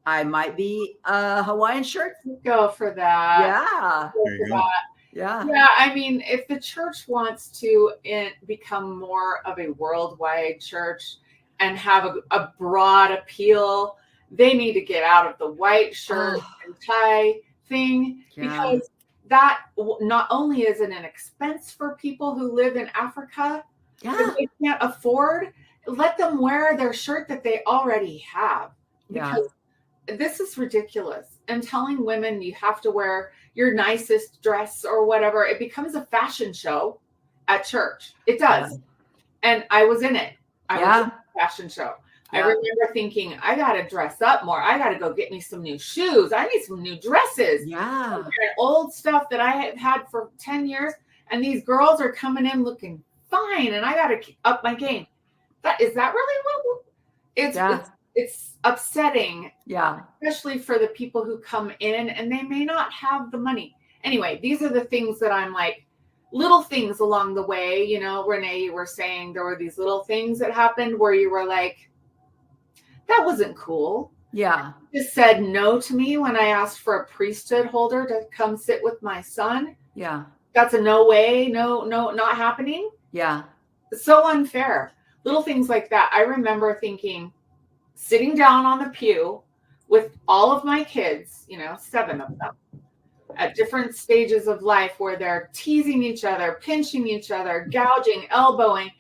I might be a Hawaiian shirt.
Go for that.
Yeah.
Yeah. I mean, if the church wants to become more of a worldwide church and have a broad appeal, they need to get out of the white shirt and tie thing, because that not only is it an expense for people who live in Africa, that they can't afford, let them wear their shirt that they already have, because this is ridiculous. And telling women you have to wear your nicest dress or whatever, it becomes a fashion show at church. It does. And I was in it. I was in a fashion show. I remember thinking, I got to dress up more. I got to go get me some new shoes. I need some new dresses.
Yeah.
Old stuff that I have had for 10 years. And these girls are coming in looking fine. And I got to up my game. Is that really what it's upsetting.
Yeah.
Especially for the people who come in and they may not have the money. Anyway, these are the things that I'm like, little things along the way. You know, Renee, you were saying there were these little things that happened where you were like, that wasn't cool.
Yeah.
You just said no to me when I asked for a priesthood holder to come sit with my son.
Yeah.
That's a no way, no, not happening.
Yeah.
So unfair. Little things like that. I remember thinking, sitting down on the pew with all of my kids, you know, 7 of them, at different stages of life where they're teasing each other, pinching each other, gouging, elbowing,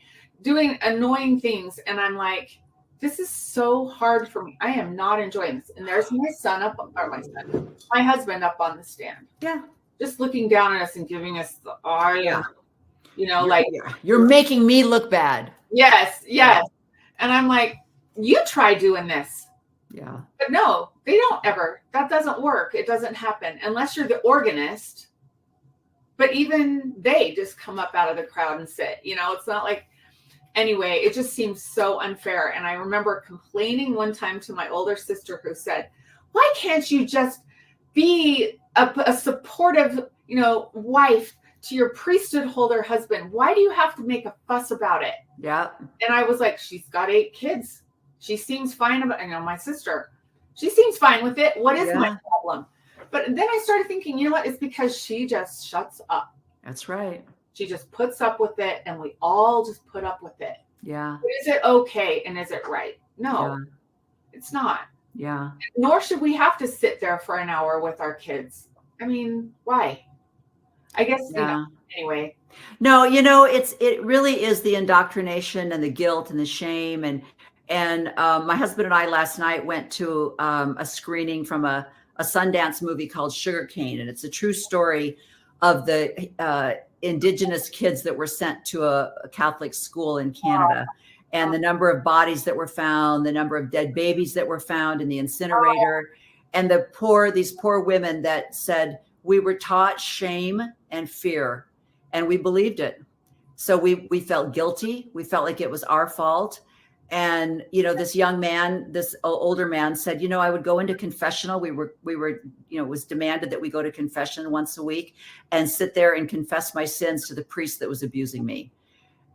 doing annoying things. And I'm like, this is so hard for me. I am not enjoying this. And there's my husband up on the stand.
Yeah.
Just looking down at us and giving us the eye.
Yeah.
You know, like,
you're making me look bad.
Yes. And I'm like, you try doing this.
Yeah.
But no, they don't ever. That doesn't work. It doesn't happen unless you're the organist. But even they just come up out of the crowd and sit. You know, it's not like, anyway, it just seems so unfair. And I remember complaining one time to my older sister who said, why can't you just be a supportive, you know, wife to your priesthood holder husband? Why do you have to make a fuss about it?
Yeah.
And I was like, she's got 8 kids. She seems fine about, I know my sister, she seems fine with it. What is my problem? But then I started thinking, you know what? It's because she just shuts up.
That's right.
She just puts up with it, and we all just put up with it.
Yeah.
But is it okay and is it right? No, it's not.
Yeah.
Nor should we have to sit there for an hour with our kids. I mean, why? I guess, you know, anyway.
No, you know, it really is the indoctrination and the guilt and the shame. And my husband and I last night went to a screening from a Sundance movie called Sugarcane. And it's a true story of the indigenous kids that were sent to a Catholic school in Canada, and the number of bodies that were found, the number of dead babies that were found in the incinerator, and these poor women that said, we were taught shame and fear, and we believed it. So we felt guilty. We felt like it was our fault. And, you know, this young man, this older man said, you know, I would go into confessional. We were, you know, it was demanded that we go to confession once a week and sit there and confess my sins to the priest that was abusing me.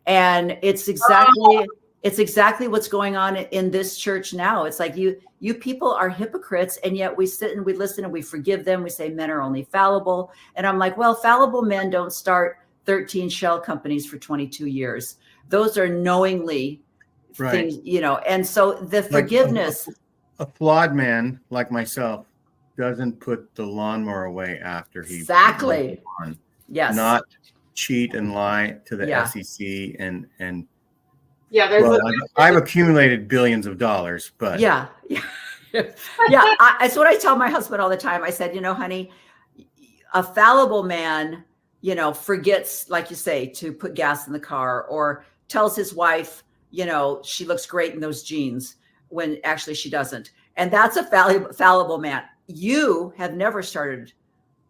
And it's exactly what's going on in this church now. It's like you people are hypocrites, and yet we sit and we listen and we forgive them. We say men are only fallible. And I'm like, well, fallible men don't start 13 shell companies for 22 years. Those are knowingly things, you know. And so the forgiveness.
A flawed man like myself doesn't put the lawnmower away after he
exactly. Yes.
Not cheat and lie to the SEC and I've accumulated billions of dollars, but
it's what I tell my husband all the time. I said, you know, honey, a fallible man, you know, forgets, like you say, to put gas in the car, or tells his wife, you know, she looks great in those jeans when actually she doesn't. And that's a fallible man. You have never started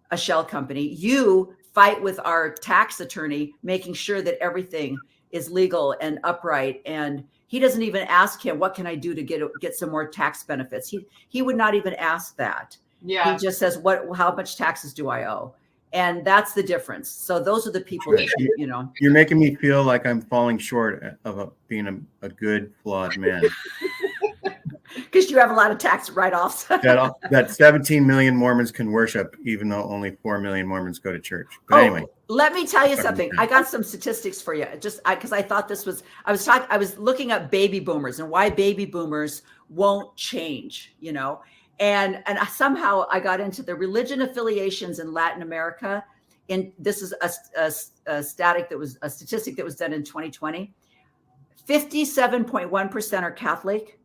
a shell company. You fight with our tax attorney, making sure that everything is legal and upright. And he doesn't even ask him, what can I do to get some more tax benefits? He would not even ask that.
Yeah.
He just says, how much taxes do I owe? And that's the difference. So those are the people that, you know.
You're making me feel like I'm falling short of being a good, flawed man.
Because you have a lot of tax write-offs.
that 17 million Mormons can worship, even though only 4 million Mormons go to church. But anyway.
Let me tell you something. I got some statistics for you. Because I thought this was, I was looking up baby boomers and why baby boomers won't change, you know. And somehow I got into the religion affiliations in Latin America. And this is a statistic that was done in 2020. 57.1% are Catholic.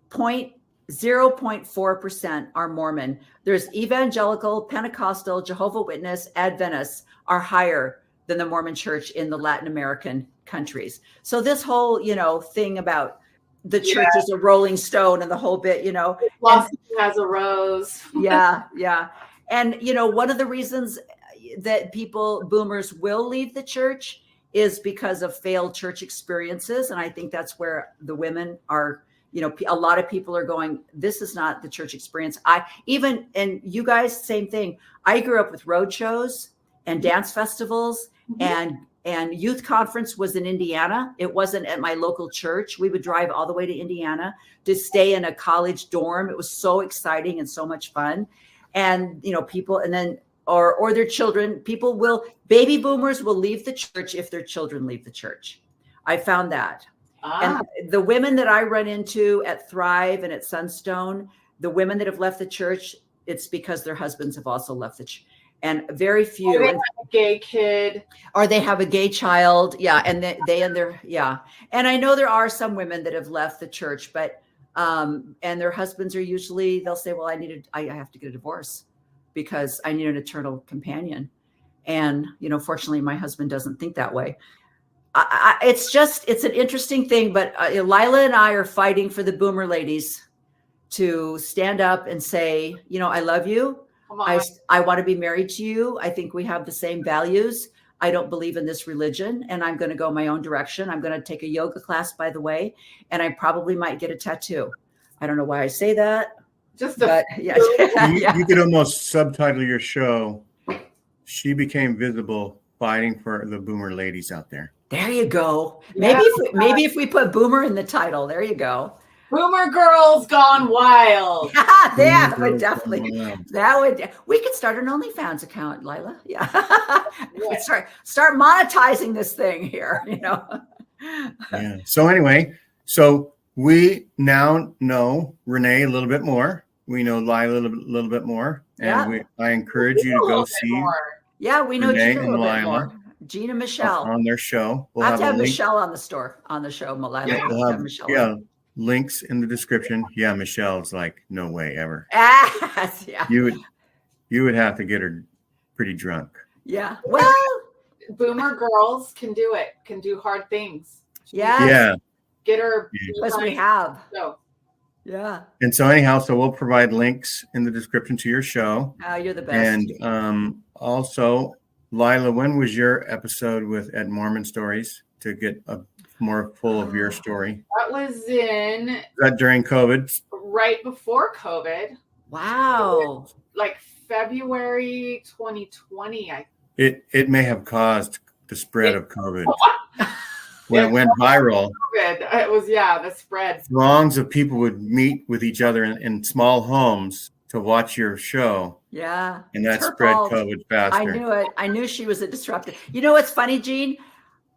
0.4% are Mormon. There's evangelical, Pentecostal, Jehovah's Witness, Adventists are higher than the Mormon church in the Latin American countries. So this whole, you know, thing about the church is a rolling stone and the whole bit,
Blossom has a rose.
yeah. And, one of the reasons that boomers will leave the church is because of failed church experiences. And I think that's where the women are, a lot of people are going, this is not the church experience. And you guys, same thing. I grew up with road shows and dance festivals, and youth conference was in Indiana. It wasn't at my local church. We would drive all the way to Indiana to stay in a college dorm. It was so exciting and so much fun. And, people, and then, or their children, baby boomers will leave the church if their children leave the church. I found that. And the women that I run into at Thrive and at Sunstone, the women that have left the church, it's because their husbands have also left the church. And very few.
Or they have a gay kid.
Or they have a gay child. Yeah. And And I know there are some women that have left the church, but, and their husbands are usually, they'll say, well, I have to get a divorce because I need an eternal companion. And, fortunately, my husband doesn't think that way. It's an interesting thing, but Lila and I are fighting for the boomer ladies to stand up and say, I love you. I want to be married to you. I think we have the same values. I don't believe in this religion, and I'm going to go my own direction. I'm going to take a yoga class, by the way, and I probably might get a tattoo. I don't know why I say that.
You could almost subtitle your show, She Became Visible, Fighting for the Boomer Ladies Out There.
There you go. Maybe if we put boomer in the title, there you go.
Boomer Girls Gone Wild.
Yeah, would definitely. We could start an OnlyFans account, Lila. Yeah. Start monetizing this thing here,
Yeah. So anyway, we now know René a little bit more. We know Lila a little bit more. And I encourage you to go see
we know
René
Gene a little bit more. Gene and Michelle
on their show.
We'll have to have Michelle on the show, Lila.
We'll have Michelle. Links in the description. Yeah, Michelle's like, no way ever.
Yeah.
You would have to get her pretty drunk.
Yeah. Well,
boomer girls can do it. Can do hard things.
Yeah.
Get her.
Because we have.
So.
Yeah.
And so anyhow, we'll provide links in the description to your show.
Oh, you're the best.
And also, Lila, when was your episode with Ed Mormon Stories to get a more full of your story?
That was
that during COVID?
Right before COVID.
Wow.
Like February 2020.
It may have caused the spread of COVID. When it went viral.
COVID. It was, the spread.
Throngs of people would meet with each other in small homes to watch your show.
Yeah.
And that spread COVID faster.
I knew it. I knew she was a disruptor. You know what's funny, Gene?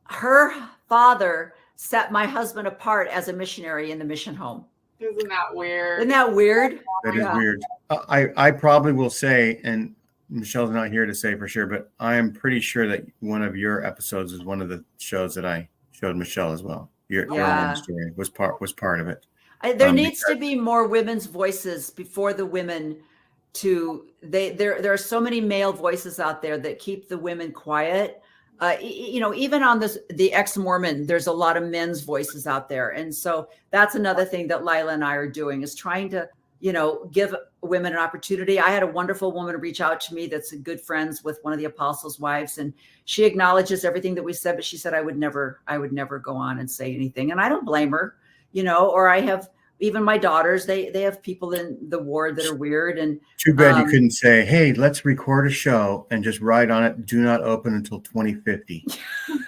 Her father set my husband apart as a missionary in the mission home.
Isn't that weird?
Isn't that weird?
That is weird. I probably will say, and Michelle's not here to say for sure, but I am pretty sure that one of your episodes is one of the shows that I showed Michelle as well. Your own story was part of it.
There needs to be more women's voices before the women. There are so many male voices out there that keep the women quiet. Even on the ex-Mormon, there's a lot of men's voices out there. And so that's another thing that Lila and I are doing, is trying to, give women an opportunity. I had a wonderful woman reach out to me that's good friends with one of the apostles' wives. And she acknowledges everything that we said, but she said, I would never go on and say anything. And I don't blame her, or I have even my daughters, they have people in the ward that are weird. And
too bad you couldn't say, hey, let's record a show and just write on it, do not open until 2050.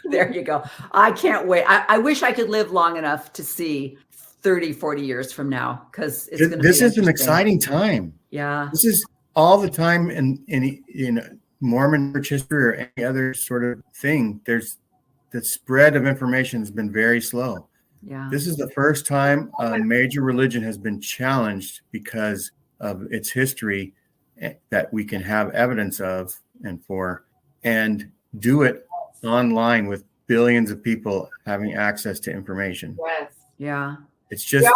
There you go. I can't wait. I wish I could live long enough to see 30, 40 years from now, because it's going to be
this is an exciting time.
Yeah.
This is all the time in Mormon church history or any other sort of thing. There's the spread of information has been very slow.
Yeah.
This is the first time a major religion has been challenged because of its history that we can have evidence of and do it online with billions of people having access to information.
Yes.
Yeah.
It's just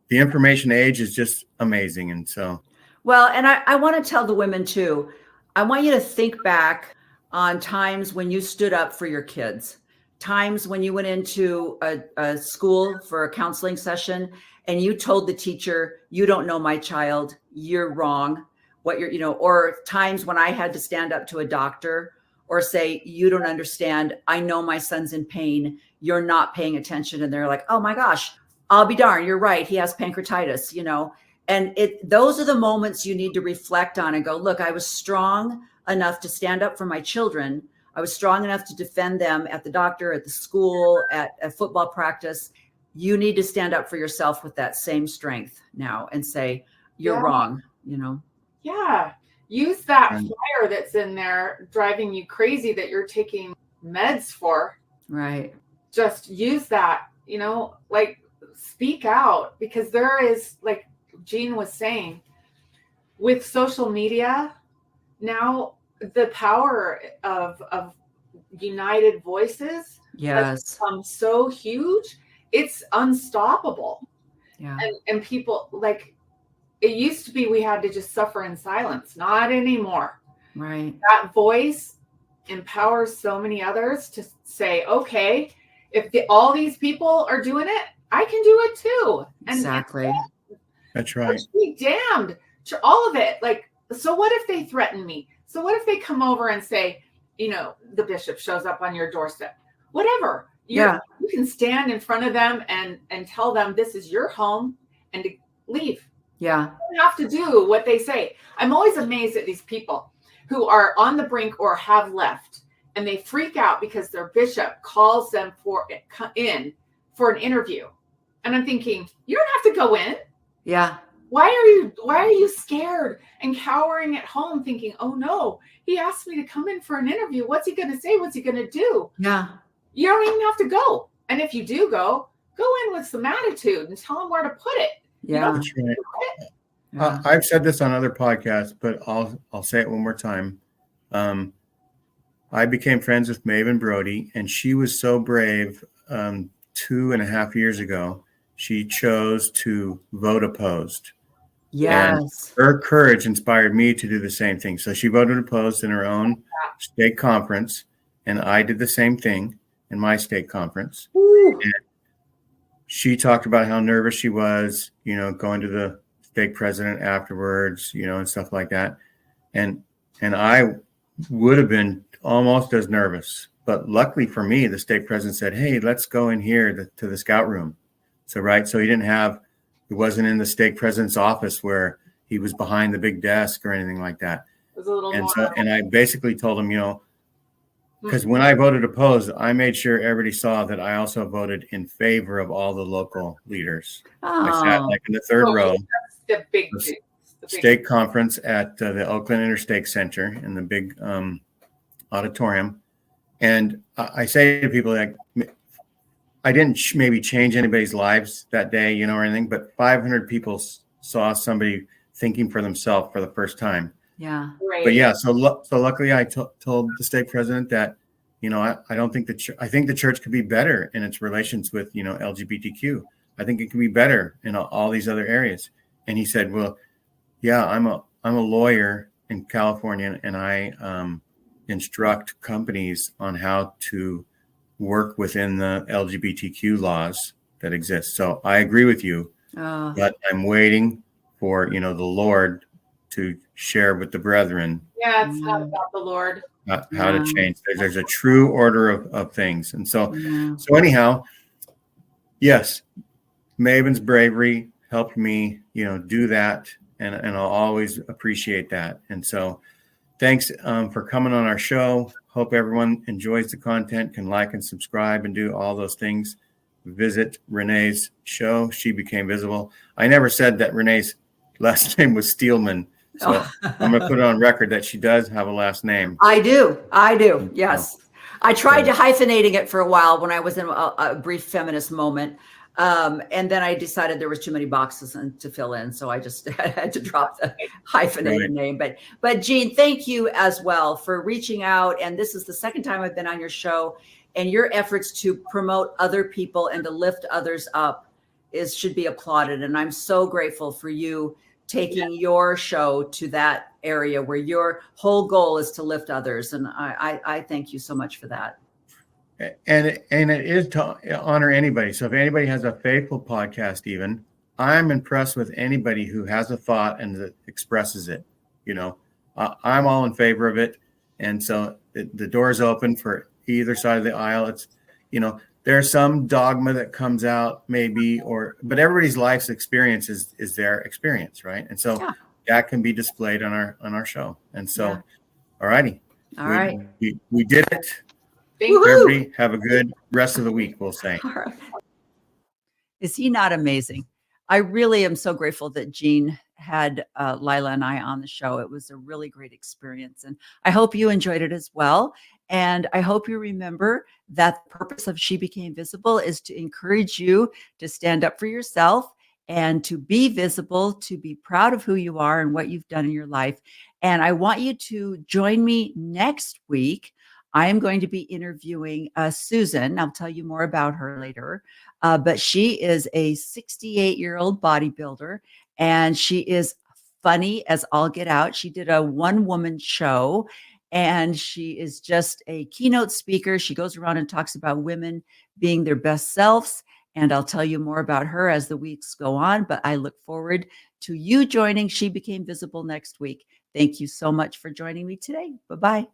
the information age is just amazing. And so.
Well, and I want to tell the women too, I want you to think back on times when you stood up for your kids. times when you went into a school for a counseling session and you told the teacher, you don't know my child, you're wrong, what you're, or times when I had to stand up to a doctor or say, you don't understand, I know my son's in pain, you're not paying attention. And they're like, oh my gosh, I'll be darned, you're right, he has pancreatitis, and those are the moments you need to reflect on and go, look, I was strong enough to stand up for my children. I was strong enough to defend them at the doctor, at the school, at a football practice. You need to stand up for yourself with that same strength now and say, you're wrong,
Yeah. Use that fire that's in there driving you crazy that you're taking meds for.
Right.
Just use that, like speak out, because there is, like Gene was saying, with social media now, the power of united voices has become so huge, it's unstoppable.
Yeah.
And people, like, it used to be we had to just suffer in silence. Not anymore.
Right.
That voice empowers so many others to say, okay, if all these people are doing it, I can do it too.
Exactly.
That's right.
Be damned. All of it. Like, so what if they threaten me? So what if they come over and say, the bishop shows up on your doorstep? Whatever. You can stand in front of them and tell them this is your home and to leave.
Yeah.
You don't have to do what they say. I'm always amazed at these people who are on the brink or have left, and they freak out because their bishop calls them for an interview. And I'm thinking, you don't have to go in.
Yeah.
Why are you scared and cowering at home thinking, oh no, he asked me to come in for an interview. What's he going to say? What's he going to do?
Yeah.
You don't even have to go. And if you do go in with some attitude and tell him where to put it.
Yeah.
That's right. I've said this on other podcasts, but I'll say it one more time. I became friends with Maven Brody, and she was so brave 2.5 years ago. She chose to vote opposed.
Yes.
And her courage inspired me to do the same thing. So she voted opposed in her own state conference, and I did the same thing in my state conference. And she talked about how nervous she was, going to the stake president afterwards, and stuff like that. And I would have been almost as nervous. But luckily for me, the stake president said, hey, let's go in here to the scout room. So he wasn't in the stake president's office where he was behind the big desk or anything like that.
It was a little
and I basically told him, because when I voted opposed, I made sure everybody saw that I also voted in favor of all the local leaders. I sat like in the third row.
The big
state conference at the Oakland Interstate Center in the big auditorium. And I say to people, like, I didn't maybe change anybody's lives that day, or anything, but 500 people saw somebody thinking for themselves for the first time.
Yeah.
Right.
But yeah, so luckily I told the stake president that, I don't think I think the church could be better in its relations with, LGBTQ. I think it could be better in all these other areas. And he said, well, yeah, I'm a lawyer in California, and I instruct companies on how to work within the LGBTQ laws that exist. So I agree with you, but I'm waiting for, the Lord to share with the brethren.
Yeah, it's not about the Lord.
How to change. There's a true order of things. And so anyhow, yes, Maven's bravery helped me, do that. And I'll always appreciate that. And so thanks for coming on our show. Hope everyone enjoys the content, can like and subscribe and do all those things. Visit Renee's show. She Became Visible. I never said that Renee's last name was Steelman. So I'm going to put it on record that she does have a last name.
I do. Yes. I tried to hyphenating it for a while when I was in a brief feminist moment. And then I decided there was too many boxes to fill in. So I just had to drop the hyphenated name. But Gene, thank you as well for reaching out. And this is the second time I've been on your show, and your efforts to promote other people and to lift others up should be applauded. And I'm so grateful for you taking your show to that area where your whole goal is to lift others. And I thank you so much for that.
And it is to honor anybody. So if anybody has a faithful podcast, even, I'm impressed with anybody who has a thought and that expresses it. You know, I'm all in favor of it. And so the door is open for either side of the aisle. It's, you know, there's some dogma that comes out maybe, but everybody's life's experience is their experience, right? And so that can be displayed on our show. And so, all righty.
All right.
We did it.
Thank you.
Everybody have a good rest of the week, we'll say.
All right. Is he not amazing? I really am so grateful that Gene had Lila and I on the show. It was a really great experience. And I hope you enjoyed it as well. And I hope you remember that the purpose of She Became Visible is to encourage you to stand up for yourself and to be visible, to be proud of who you are and what you've done in your life. And I want you to join me next week. I am going to be interviewing Susan. I'll tell you more about her later. But she is a 68-year-old bodybuilder, and she is funny as all get out. She did a one-woman show, and she is just a keynote speaker. She goes around and talks about women being their best selves. And I'll tell you more about her as the weeks go on. But I look forward to you joining She Became Visible next week. Thank you so much for joining me today. Bye-bye.